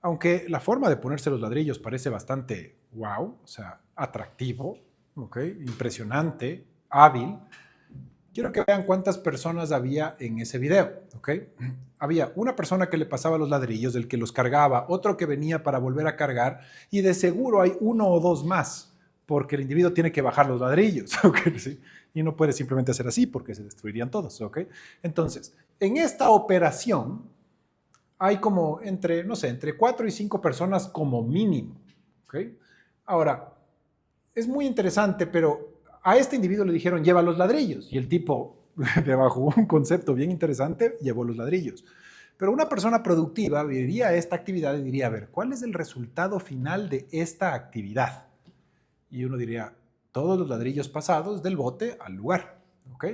Aunque la forma de ponerse los ladrillos parece bastante wow, o sea, atractivo, ¿okay? Impresionante, hábil, quiero que vean cuántas personas había en ese video. ¿Okay? Había una persona que le pasaba los ladrillos, el que los cargaba, otro que venía para volver a cargar, y de seguro hay uno o dos más, porque el individuo tiene que bajar los ladrillos. ¿Okay? ¿Sí? Y no puede simplemente hacer así porque se destruirían todos. ¿Okay? Entonces, en esta operación hay como entre 4 y 5 personas como mínimo. ¿Okay? Ahora, es muy interesante, pero a este individuo le dijeron, lleva los ladrillos. Y el tipo, bajo un concepto bien interesante, llevó los ladrillos. Pero una persona productiva vería esta actividad y diría, a ver, ¿cuál es el resultado final de esta actividad? Y uno diría, todos los ladrillos pasados del bote al lugar. ¿Ok?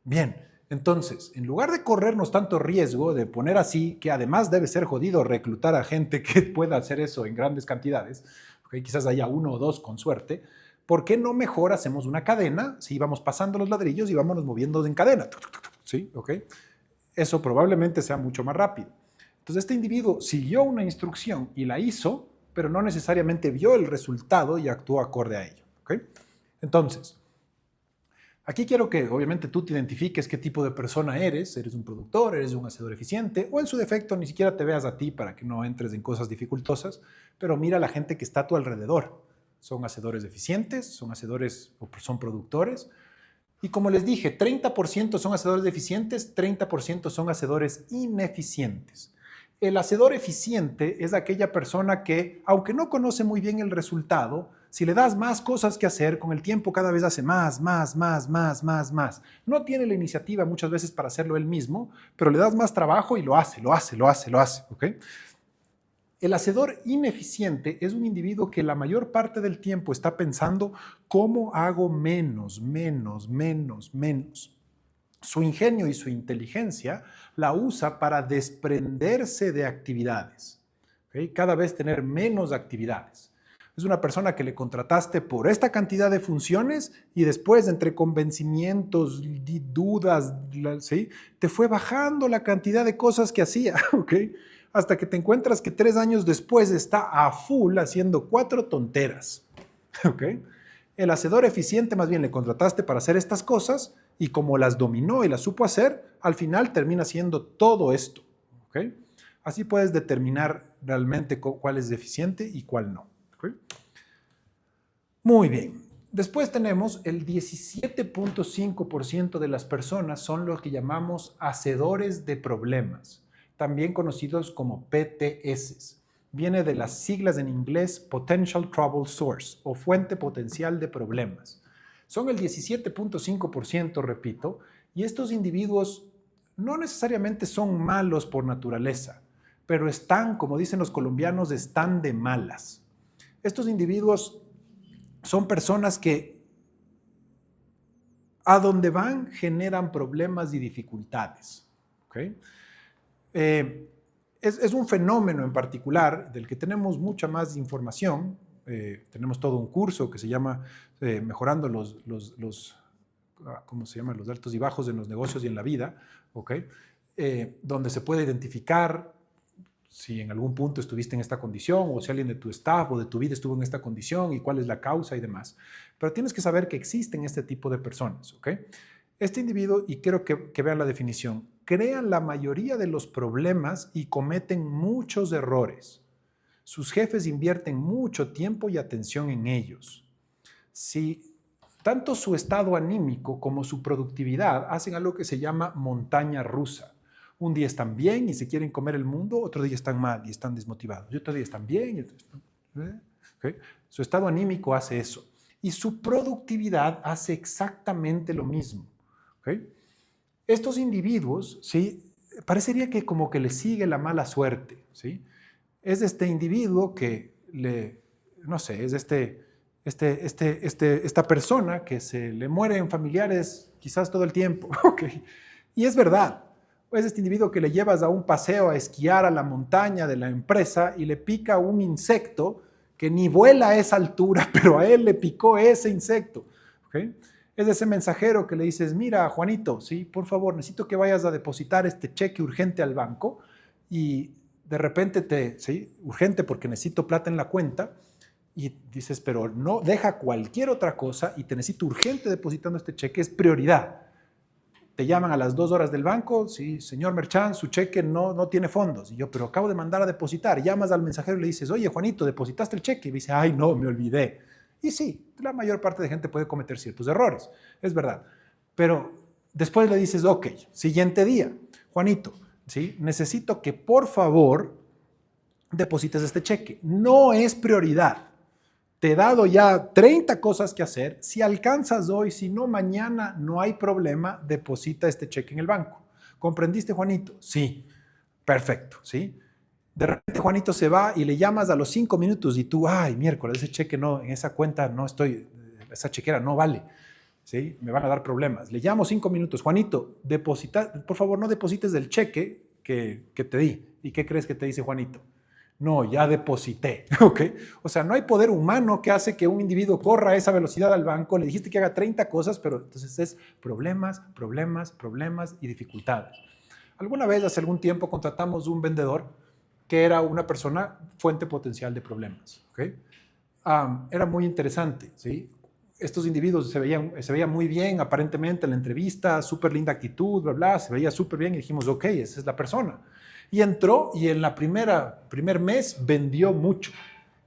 Bien. Entonces, en lugar de corrernos tanto riesgo de poner así, que además debe ser jodido reclutar a gente que pueda hacer eso en grandes cantidades, ¿okay? Quizás haya uno o dos con suerte, ¿por qué no mejor hacemos una cadena? Si vamos pasando los ladrillos y vámonos moviendo en cadena. ¿Sí? ¿Okay? Eso probablemente sea mucho más rápido. Entonces, este individuo siguió una instrucción y la hizo, pero no necesariamente vio el resultado y actuó acorde a ello. ¿Okay? Entonces, aquí quiero que obviamente tú te identifiques qué tipo de persona eres. ¿Eres un productor? ¿Eres un hacedor eficiente? O en su defecto ni siquiera te veas a ti para que no entres en cosas dificultosas, pero mira a la gente que está a tu alrededor. ¿Son hacedores eficientes? ¿Son hacedores o son productores? Y como les dije, 30% son hacedores eficientes, 30% son hacedores ineficientes. El hacedor eficiente es aquella persona que, aunque no conoce muy bien el resultado, si le das más cosas que hacer, con el tiempo cada vez hace más. No tiene la iniciativa muchas veces para hacerlo él mismo, pero le das más trabajo y lo hace. ¿Ok? El hacedor ineficiente es un individuo que la mayor parte del tiempo está pensando cómo hago menos. Su ingenio y su inteligencia la usa para desprenderse de actividades. ¿Okay? Cada vez tener menos actividades. Es una persona que le contrataste por esta cantidad de funciones y después, entre convencimientos y dudas, ¿sí?, te fue bajando la cantidad de cosas que hacía, ¿ok? Hasta que te encuentras que 3 años después está a full haciendo 4 tonteras, ¿ok? El hacedor eficiente más bien le contrataste para hacer estas cosas y como las dominó y las supo hacer, al final termina haciendo todo esto, ¿ok? Así puedes determinar realmente cuál es eficiente y cuál no. ¿Okay? Muy bien. Después tenemos el 17.5% de las personas son lo que llamamos hacedores de problemas, también conocidos como PTS. Viene de las siglas en inglés Potential Trouble Source o fuente potencial de problemas. Son el 17.5%, repito, y estos individuos no necesariamente son malos por naturaleza, pero están, como dicen los colombianos, están de malas. Estos individuos son personas que a donde van generan problemas y dificultades. ¿Okay? Es un fenómeno en particular del que tenemos mucha más información. Tenemos todo un curso que se llama Mejorando ¿cómo se llama? Los altos y bajos en los negocios y en la vida, ¿okay? Donde se puede identificar si en algún punto estuviste en esta condición o si alguien de tu staff o de tu vida estuvo en esta condición y cuál es la causa y demás. Pero tienes que saber que existen este tipo de personas, ¿ok? Este individuo, y quiero que vean la definición, crean la mayoría de los problemas y cometen muchos errores. Sus jefes invierten mucho tiempo y atención en ellos. Si tanto su estado anímico como su productividad hacen algo que se llama montaña rusa. Un día están bien y se quieren comer el mundo, otro día están mal y están desmotivados. Y otro día están bien. ¿Okay? Su estado anímico hace eso. Y su productividad hace exactamente lo mismo. ¿Okay? Estos individuos, ¿sí?, parecería que como que le sigue la mala suerte. ¿Sí? Es este individuo que no sé, es esta persona que se le mueren familiares quizás todo el tiempo. ¿Okay? Y es verdad. Es este individuo que le llevas a un paseo a esquiar a la montaña de la empresa y le pica un insecto que ni vuela a esa altura, pero a él le picó ese insecto. ¿Okay? Es ese mensajero que le dices, mira, Juanito, ¿sí?, por favor, necesito que vayas a depositar este cheque urgente al banco y de repente ¿sí?, urgente porque necesito plata en la cuenta y dices, pero no, deja cualquier otra cosa y te necesito urgente depositando este cheque, es prioridad. Te llaman a las 2 horas del banco, sí, señor Merchán, su cheque no tiene fondos. Y yo, pero acabo de mandar a depositar. Llamas al mensajero y le dices, oye, Juanito, ¿depositaste el cheque? Y dice, ay, no, me olvidé. Y sí, la mayor parte de gente puede cometer ciertos errores, es verdad. Pero después le dices, ok, siguiente día, Juanito, ¿sí?, necesito que por favor deposites este cheque. No es prioridad. Te he dado ya 30 cosas que hacer. Si alcanzas hoy, si no mañana, no hay problema, deposita este cheque en el banco. ¿Comprendiste, Juanito? Sí. Perfecto, ¿sí? De repente Juanito se va y le llamas a los 5 minutos y tú, ay, miércoles, ese cheque no, en esa cuenta no estoy, esa chequera no vale, ¿sí? Me van a dar problemas. Le llamo 5 minutos, Juanito, por favor, no deposites del cheque que te di. ¿Y qué crees que te dice Juanito? No, ya deposité, ¿ok? O sea, no hay poder humano que hace que un individuo corra a esa velocidad al banco. Le dijiste que haga 30 cosas, pero entonces es problemas y dificultades. Alguna vez, hace algún tiempo, contratamos un vendedor que era una persona fuente potencial de problemas. ¿Okay? Era muy interesante, ¿sí? Estos individuos se veían muy bien aparentemente en la entrevista, súper linda actitud, bla, bla, se veía súper bien y dijimos, ok, esa es la persona. Y entró y en la primer mes vendió mucho.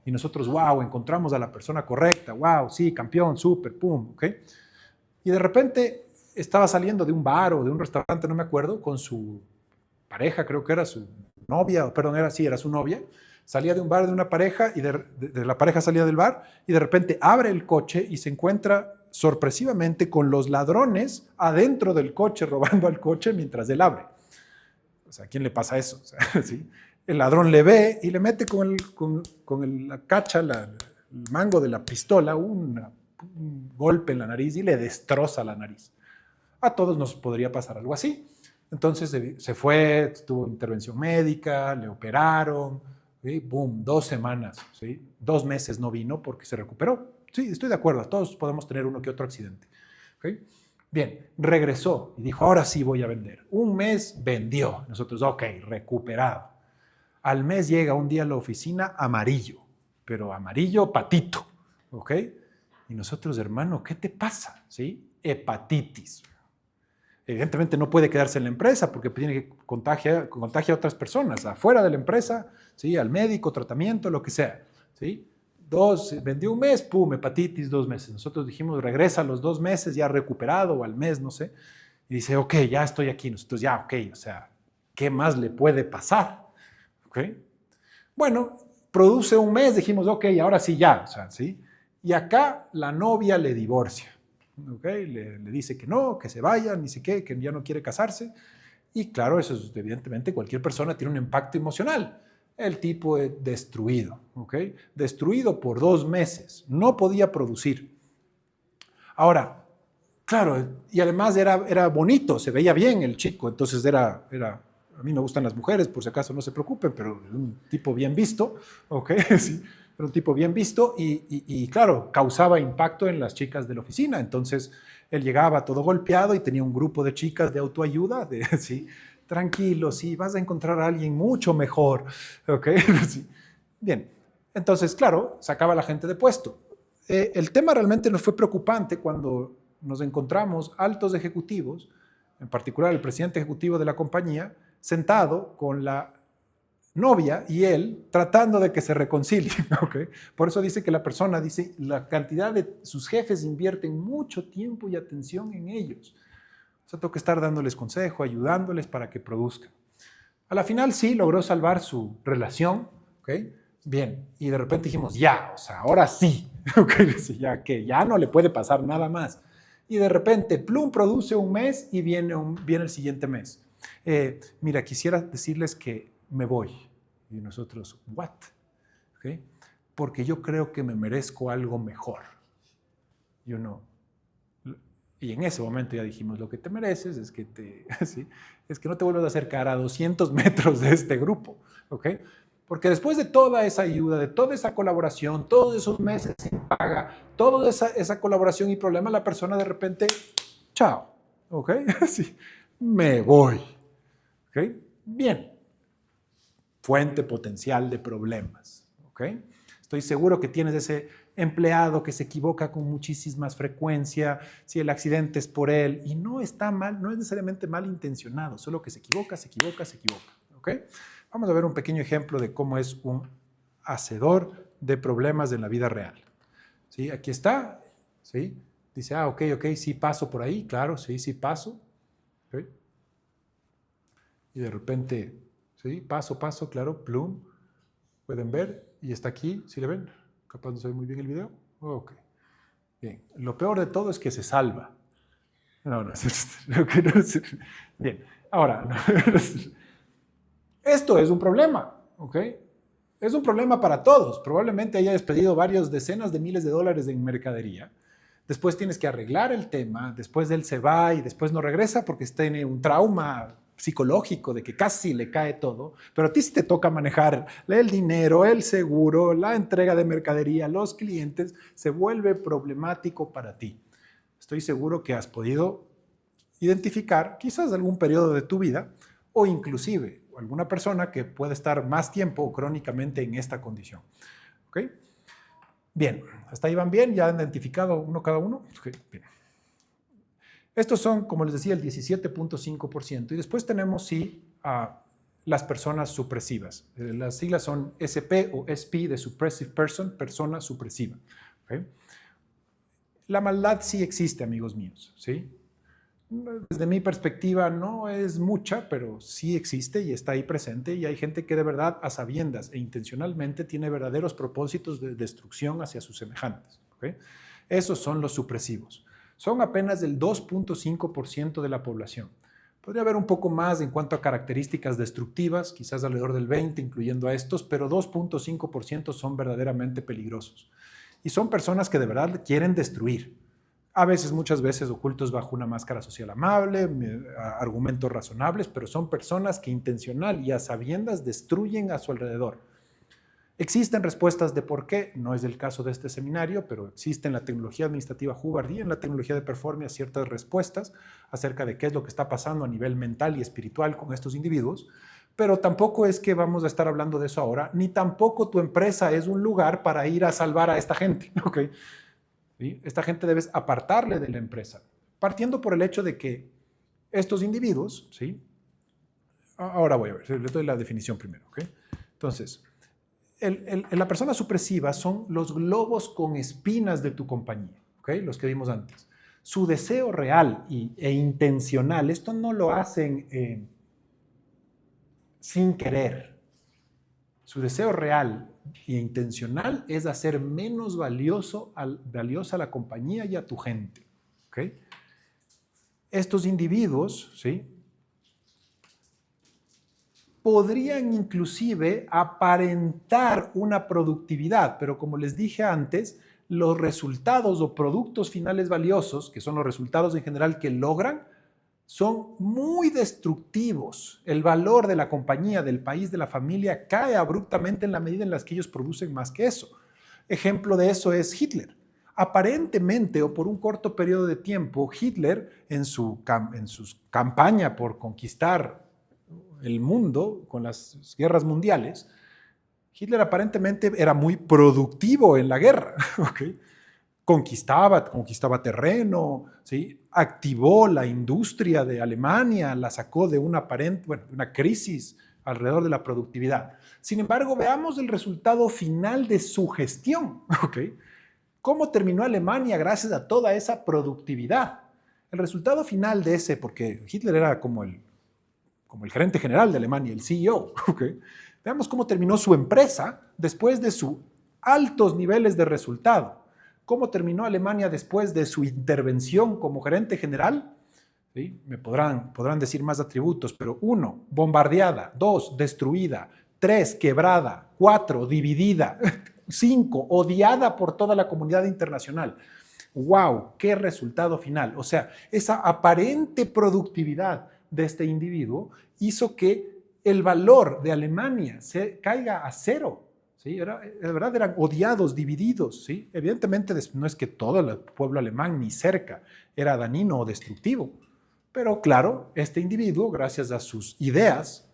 Y nosotros, wow, encontramos a la persona correcta, wow, sí, campeón, súper, pum, ok. Y de repente estaba saliendo de un bar o de un restaurante, no me acuerdo, con su pareja, creo que era su novia, perdón, era su novia. Salía de un bar de una pareja y de la pareja salía del bar y de repente abre el coche y se encuentra sorpresivamente con los ladrones adentro del coche, robando al coche mientras él abre. O sea, ¿a quién le pasa eso? O sea, ¿sí? El ladrón le ve y le mete con la cacha, el mango de la pistola, un golpe en la nariz y le destroza la nariz. A todos nos podría pasar algo así. Entonces se fue, tuvo intervención médica, le operaron, ¿sí? Boom, 2 semanas, ¿sí? 2 meses no vino porque se recuperó. Sí, estoy de acuerdo, todos podemos tener uno que otro accidente. ¿Okay? Bien, regresó y dijo, ahora sí voy a vender. 1 mes vendió. Nosotros, ok, recuperado. Al mes llega un día a la oficina amarillo, pero amarillo patito, ¿ok? Y nosotros, hermano, ¿qué te pasa? ¿Sí? Hepatitis. Evidentemente no puede quedarse en la empresa porque tiene que contagia a otras personas, afuera de la empresa, ¿sí? Al médico, tratamiento, lo que sea. ¿Sí? Vendió 1 mes, pum, hepatitis, 2 meses. Nosotros dijimos, regresa a los 2 meses, ya recuperado, o al mes, no sé. Y dice, ok, ya estoy aquí. Nosotros, ya, ok, o sea, ¿qué más le puede pasar? ¿Ok? Bueno, produce 1 mes, dijimos, ok, ahora sí ya, o sea, ¿sí? Y acá la novia le divorcia. ¿Okay? Le dice que no, que se vaya, ni sé qué, que ya no quiere casarse. Y claro, eso es, evidentemente cualquier persona tiene un impacto emocional. El tipo es destruido, ¿okay? Destruido por 2 meses, no podía producir. Ahora, claro, y además era bonito, se veía bien el chico, entonces era, a mí me gustan las mujeres, por si acaso no se preocupen, pero un tipo bien visto, ¿ok? Sí, era un tipo bien visto y claro, causaba impacto en las chicas de la oficina. Entonces, él llegaba todo golpeado y tenía un grupo de chicas de autoayuda, sí, tranquilo, sí, vas a encontrar a alguien mucho mejor, ¿ok? Sí. Bien, entonces, claro, sacaba a la gente de puesto. El tema realmente nos fue preocupante cuando nos encontramos altos ejecutivos, en particular el presidente ejecutivo de la compañía, sentado con la novia y él tratando de que se reconcilien. ¿Okay? Por eso dice que la persona, dice, la cantidad de sus jefes invierten mucho tiempo y atención en ellos. O sea, tengo que estar dándoles consejo, ayudándoles para que produzcan. A la final sí logró salvar su relación, ¿ok? Bien, y de repente dijimos, ya, o sea, ahora sí, ¿okay? Ya que ya no le puede pasar nada más. Y de repente, plum, produce 1 mes y viene el siguiente mes. Mira, quisiera decirles que me voy. Y nosotros, ¿what? ¿Okay? Porque yo creo que me merezco algo mejor. Yo no. Y en ese momento ya dijimos, lo que te mereces es que, ¿sí? Es que no te vuelvas a acercar a 200 metros de este grupo, ¿ok? Porque después de toda esa ayuda, de toda esa colaboración, todos esos meses sin paga, toda esa colaboración y problema, la persona de repente, chao, ¿ok? Sí, me voy, ¿ok? Bien, fuente potencial de problemas, ¿ok? Estoy seguro que tienes ese empleado que se equivoca con muchísima frecuencia, si el accidente es por él, y no está mal, no es necesariamente malintencionado, solo que se equivoca, ¿ok? Vamos a ver un pequeño ejemplo de cómo es un hacedor de problemas en la vida real. ¿Sí? Aquí está, ¿sí? Dice, ok, sí paso por ahí, claro, sí paso. ¿Okay? Y de repente, ¿sí? Paso, claro, plum, pueden ver, y está aquí, ¿sí le ven? Capaz no se ve muy bien el video. Ok. Bien. Lo peor de todo es que se salva. No. Bien. Ahora, esto es un problema, ¿ok? Es un problema para todos. Probablemente haya despedido varios decenas de miles de dólares en mercadería. Después tienes que arreglar el tema. Después él se va y después no regresa porque tiene un trauma psicológico de que casi le cae todo, pero a ti sí te toca manejar el dinero, el seguro, la entrega de mercadería, los clientes, se vuelve problemático para ti. Estoy seguro que has podido identificar quizás algún periodo de tu vida o inclusive alguna persona que puede estar más tiempo crónicamente en esta condición. ¿Ok? Bien, hasta ahí van bien, ya han identificado uno cada uno. Okay, bien. Estos son, como les decía, el 17.5%. Y después tenemos, sí, las personas supresivas. Las siglas son SP o SP de Suppressive Person, persona supresiva. ¿Okay? La maldad sí existe, amigos míos, ¿sí? Desde mi perspectiva no es mucha, pero sí existe y está ahí presente, y hay gente que de verdad, a sabiendas e intencionalmente, tiene verdaderos propósitos de destrucción hacia sus semejantes. ¿Okay? Esos son los supresivos. Son apenas el 2.5% de la población. Podría haber un poco más en cuanto a características destructivas, quizás alrededor del 20%, incluyendo a estos, pero 2.5% son verdaderamente peligrosos. Y son personas que de verdad quieren destruir. A veces, muchas veces, ocultos bajo una máscara social amable, argumentos razonables, pero son personas que intencional y a sabiendas destruyen a su alrededor. Existen respuestas de por qué, no es el caso de este seminario, pero existe en la tecnología administrativa Hubbard y en la tecnología de Performia ciertas respuestas acerca de qué es lo que está pasando a nivel mental y espiritual con estos individuos, pero tampoco es que vamos a estar hablando de eso ahora, ni tampoco tu empresa es un lugar para ir a salvar a esta gente, ¿ok? ¿Sí? Esta gente debes apartarle de la empresa, partiendo por el hecho de que estos individuos, ¿sí? Ahora voy a ver, les doy la definición primero, ¿ok? Entonces, la persona supresiva son los globos con espinas de tu compañía, ¿ok? Los que vimos antes. Su deseo real e intencional, esto no lo hacen sin querer. Su deseo real e intencional es hacer menos valiosa a la compañía y a tu gente, ¿ok? Estos individuos, ¿sí?, podrían inclusive aparentar una productividad, pero como les dije antes, los resultados o productos finales valiosos, que son los resultados en general que logran, son muy destructivos. El valor de la compañía, del país, de la familia cae abruptamente en la medida en la que ellos producen más que eso. Ejemplo de eso es Hitler. Aparentemente, o por un corto periodo de tiempo, Hitler, en su campaña por conquistar el mundo con las guerras mundiales, Hitler aparentemente era muy productivo en la guerra, ¿okay? Conquistaba terreno, ¿sí? Activó la industria de Alemania, la sacó de una crisis alrededor de la productividad. Sin embargo, veamos el resultado final de su gestión, ¿okay? ¿Cómo terminó Alemania gracias a toda esa productividad? El resultado final de ese, porque Hitler era como el gerente general de Alemania, el CEO, ¿okay? Veamos cómo terminó su empresa después de sus altos niveles de resultado. ¿Cómo terminó Alemania después de su intervención como gerente general? ¿Sí? Me podrán decir más atributos, pero 1, bombardeada; 2, destruida; 3, quebrada; 4, dividida; 5, odiada por toda la comunidad internacional. ¡Wow! ¡Qué resultado final! O sea, esa aparente productividad de este individuo hizo que el valor de Alemania se caiga a cero. ¿Sí? De verdad eran odiados, divididos. ¿Sí? Evidentemente no es que todo el pueblo alemán ni cerca era dañino o destructivo, pero claro, este individuo, gracias a sus ideas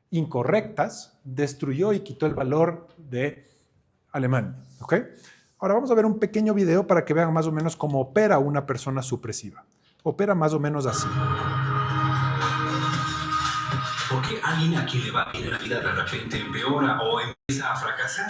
incorrectas, destruyó y quitó el valor de Alemania. ¿Ok? Ahora vamos a ver un pequeño video para que vean más o menos cómo opera una persona supresiva. Opera más o menos así. ¿Por qué alguien a quien le va bien en la vida de repente empeora o empieza a fracasar?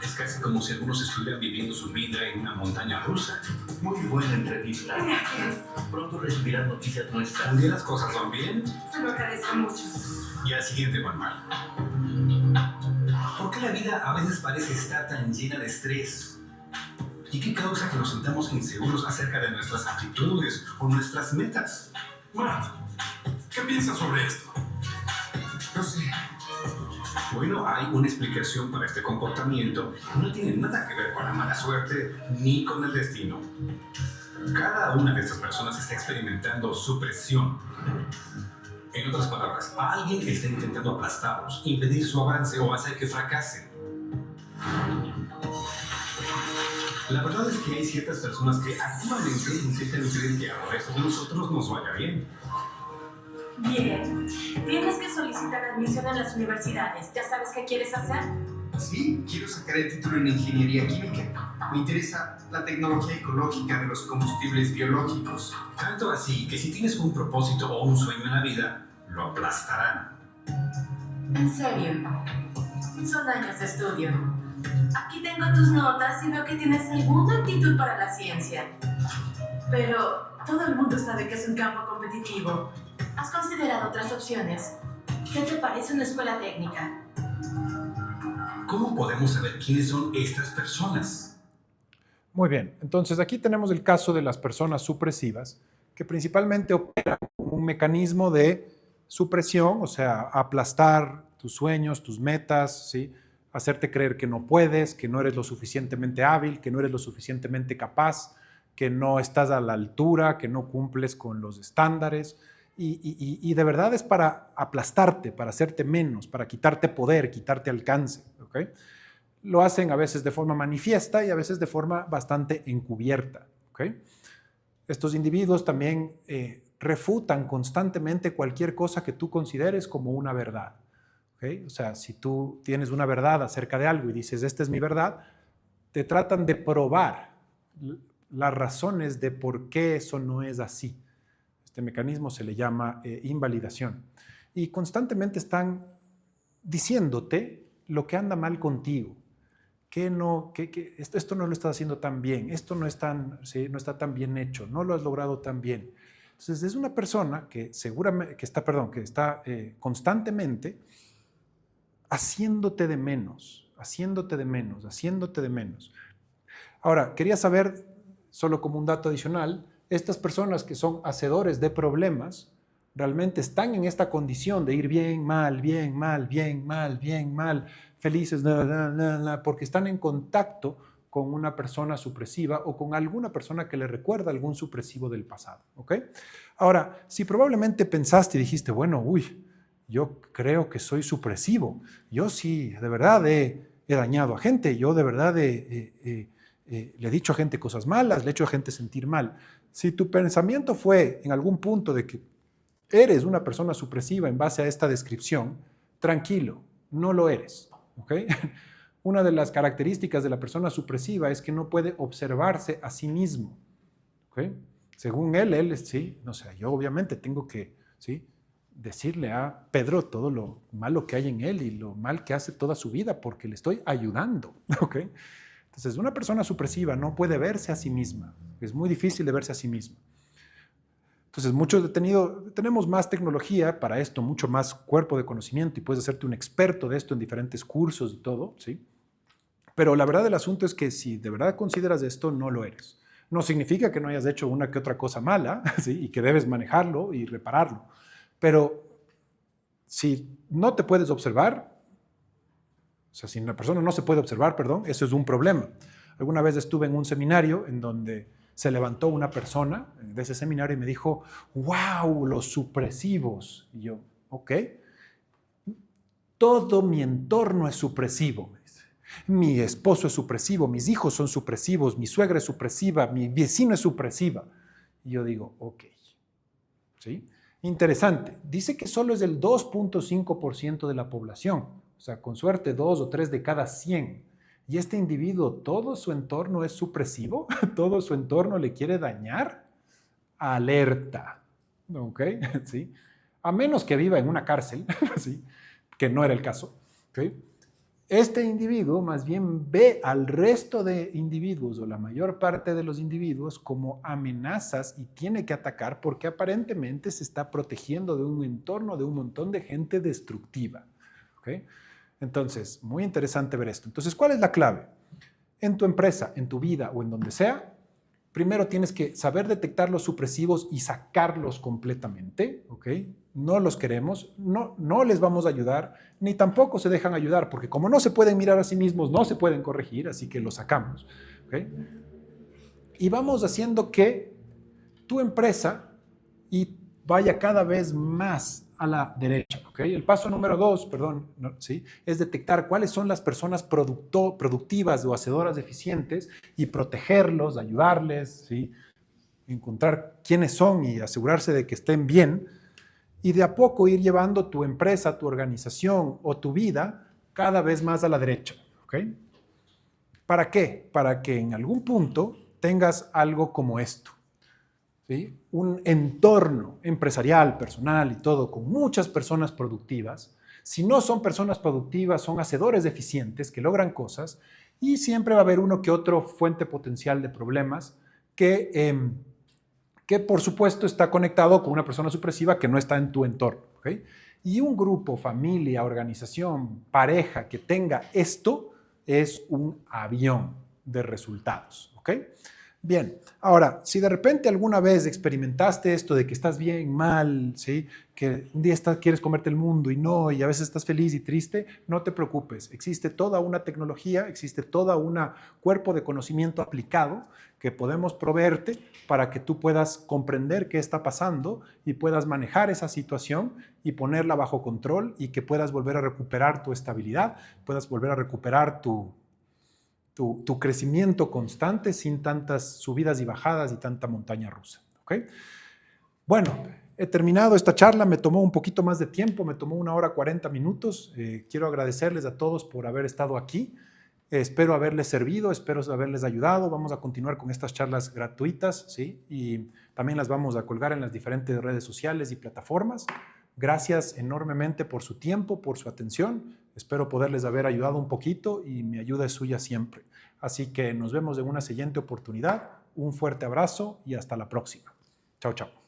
Es casi como si algunos estuvieran viviendo su vida en una montaña rusa. Muy buena entrevista. Gracias. Pronto recibirán noticias nuestras. Un día las cosas van bien Se lo agradezco mucho. y al siguiente van mal. ¿Por qué la vida a veces parece estar tan llena de estrés? ¿Y qué causa que nos sintamos inseguros acerca de nuestras actitudes o nuestras metas? Matt, ¿qué piensas sobre esto? No sé. Bueno, hay una explicación para este comportamiento. No tiene nada que ver con la mala suerte ni con el destino. Cada una de estas personas está experimentando supresión. En otras palabras, alguien está intentando aplastarlos, impedir su avance o hacer que fracasen. La verdad es que hay ciertas personas que activamente intentan impedir que a resto de nosotros nos vaya bien. Bien. Tienes que solicitar admisión a las universidades. ¿Ya sabes qué quieres hacer? Sí, quiero sacar el título en ingeniería química. Me interesa la tecnología ecológica de los combustibles biológicos. Tanto así que si tienes un propósito o un sueño en la vida, lo aplastarán. En serio. Son años de estudio. Aquí tengo tus notas y veo que tienes alguna aptitud para la ciencia. Pero todo el mundo sabe que es un campo competitivo. ¿Has considerado otras opciones? ¿Qué te parece una escuela técnica? ¿Cómo podemos saber quiénes son estas personas? Muy bien, entonces aquí tenemos el caso de las personas supresivas, que principalmente operan como un mecanismo de supresión, o sea, aplastar tus sueños, tus metas, ¿sí? Hacerte creer que no puedes, que no eres lo suficientemente hábil, que no eres lo suficientemente capaz, que no estás a la altura, que no cumples con los estándares. Y de verdad es para aplastarte, para hacerte menos, para quitarte poder, quitarte alcance. ¿Okay? Lo hacen a veces de forma manifiesta y a veces de forma bastante encubierta. ¿Okay? Estos individuos también refutan constantemente cualquier cosa que tú consideres como una verdad. ¿Okay? O sea, si tú tienes una verdad acerca de algo y dices, esta es mi verdad, te tratan de probar las razones de por qué eso no es así. Este mecanismo se le llama invalidación. Y constantemente están diciéndote lo que anda mal contigo, que esto no lo estás haciendo tan bien, esto no está tan bien hecho, no lo has logrado tan bien. Entonces es una persona que seguramente está constantemente haciéndote de menos, haciéndote de menos, haciéndote de menos. Ahora, quería saber, solo como un dato adicional, estas personas que son hacedores de problemas realmente están en esta condición de ir bien, mal, bien, mal, bien, mal, bien, mal, felices, porque están en contacto con una persona supresiva o con alguna persona que le recuerda algún supresivo del pasado. ¿Okay? Ahora, si probablemente pensaste y dijiste, bueno, yo creo que soy supresivo, yo sí, de verdad he dañado a gente, yo de verdad le he dicho a gente cosas malas, le he hecho a gente sentir mal. Si tu pensamiento fue en algún punto de que eres una persona supresiva en base a esta descripción, tranquilo, no lo eres. ¿Okay? Una de las características de la persona supresiva es que no puede observarse a sí mismo. ¿Okay? Según él, sí, no sé, yo obviamente tengo que, ¿sí?, decirle a Pedro todo lo malo que hay en él y lo mal que hace toda su vida porque le estoy ayudando. ¿Okay? Entonces, una persona supresiva no puede verse a sí misma. Es muy difícil de verse a sí misma. Entonces, tenemos más tecnología para esto, mucho más cuerpo de conocimiento y puedes hacerte un experto de esto en diferentes cursos y todo, ¿sí? Pero la verdad del asunto es que si de verdad consideras esto, no lo eres. No significa que no hayas hecho una que otra cosa mala, ¿sí?, y que debes manejarlo y repararlo. Pero si no te puedes observar, o sea, si una persona no se puede observar, perdón, eso es un problema. Alguna vez estuve en un seminario en donde se levantó una persona de ese seminario y me dijo, wow, los supresivos. Y yo, ok, todo mi entorno es supresivo. Me dice. Mi esposo es supresivo, mis hijos son supresivos, mi suegra es supresiva, mi vecino es supresiva. Y yo digo, ok, ¿sí? Interesante. Dice que solo es el 2.5% de la población. O sea, con suerte 2 o 3 de cada 100. Y este individuo, todo su entorno es supresivo, todo su entorno le quiere dañar. Alerta. ¿Ok? ¿Sí? A menos que viva en una cárcel, ¿sí?, que no era el caso. ¿Ok? Este individuo más bien ve al resto de individuos o la mayor parte de los individuos como amenazas y tiene que atacar porque aparentemente se está protegiendo de un entorno de un montón de gente destructiva. ¿Ok? Entonces, muy interesante ver esto. Entonces, ¿cuál es la clave? En tu empresa, en tu vida o en donde sea, primero tienes que saber detectar los supresivos y sacarlos completamente, ¿ok? No los queremos, no les vamos a ayudar, ni tampoco se dejan ayudar, porque como no se pueden mirar a sí mismos, no se pueden corregir, así que los sacamos, ¿ok? Y vamos haciendo que tu empresa vaya cada vez más a la derecha, ¿ok? El paso número 2, ¿sí?, es detectar cuáles son las personas productivas o hacedoras eficientes y protegerlos, ayudarles, ¿sí?, encontrar quiénes son y asegurarse de que estén bien. y de a poco ir llevando tu empresa, tu organización o tu vida cada vez más a la derecha. ¿Ok? ¿Para qué? Para que en algún punto tengas algo como esto. ¿Sí? Un entorno empresarial, personal y todo, con muchas personas productivas. Si no son personas productivas, son hacedores eficientes que logran cosas, y siempre va a haber uno que otro fuente potencial de problemas que por supuesto está conectado con una persona supresiva que no está en tu entorno. ¿Okay? Y un grupo, familia, organización, pareja que tenga esto es un avión de resultados. ¿Ok? Bien, ahora, si de repente alguna vez experimentaste esto de que estás bien, mal, ¿sí? Que un día quieres comerte el mundo y no, y a veces estás feliz y triste, no te preocupes. Existe toda una tecnología, existe toda un cuerpo de conocimiento aplicado que podemos proveerte para que tú puedas comprender qué está pasando y puedas manejar esa situación y ponerla bajo control y que puedas volver a recuperar tu estabilidad, puedas volver a recuperar tu crecimiento constante sin tantas subidas y bajadas y tanta montaña rusa. ¿Okay? Bueno, he terminado esta charla, me tomó un poquito más de tiempo, me tomó 1 hora 40 minutos. Quiero agradecerles a todos por haber estado aquí. Espero haberles servido, espero haberles ayudado. Vamos a continuar con estas charlas gratuitas, ¿sí? Y también las vamos a colgar en las diferentes redes sociales y plataformas. Gracias enormemente por su tiempo, por su atención. Espero poderles haber ayudado un poquito y mi ayuda es suya siempre. Así que nos vemos en una siguiente oportunidad. Un fuerte abrazo y hasta la próxima. Chao, chao.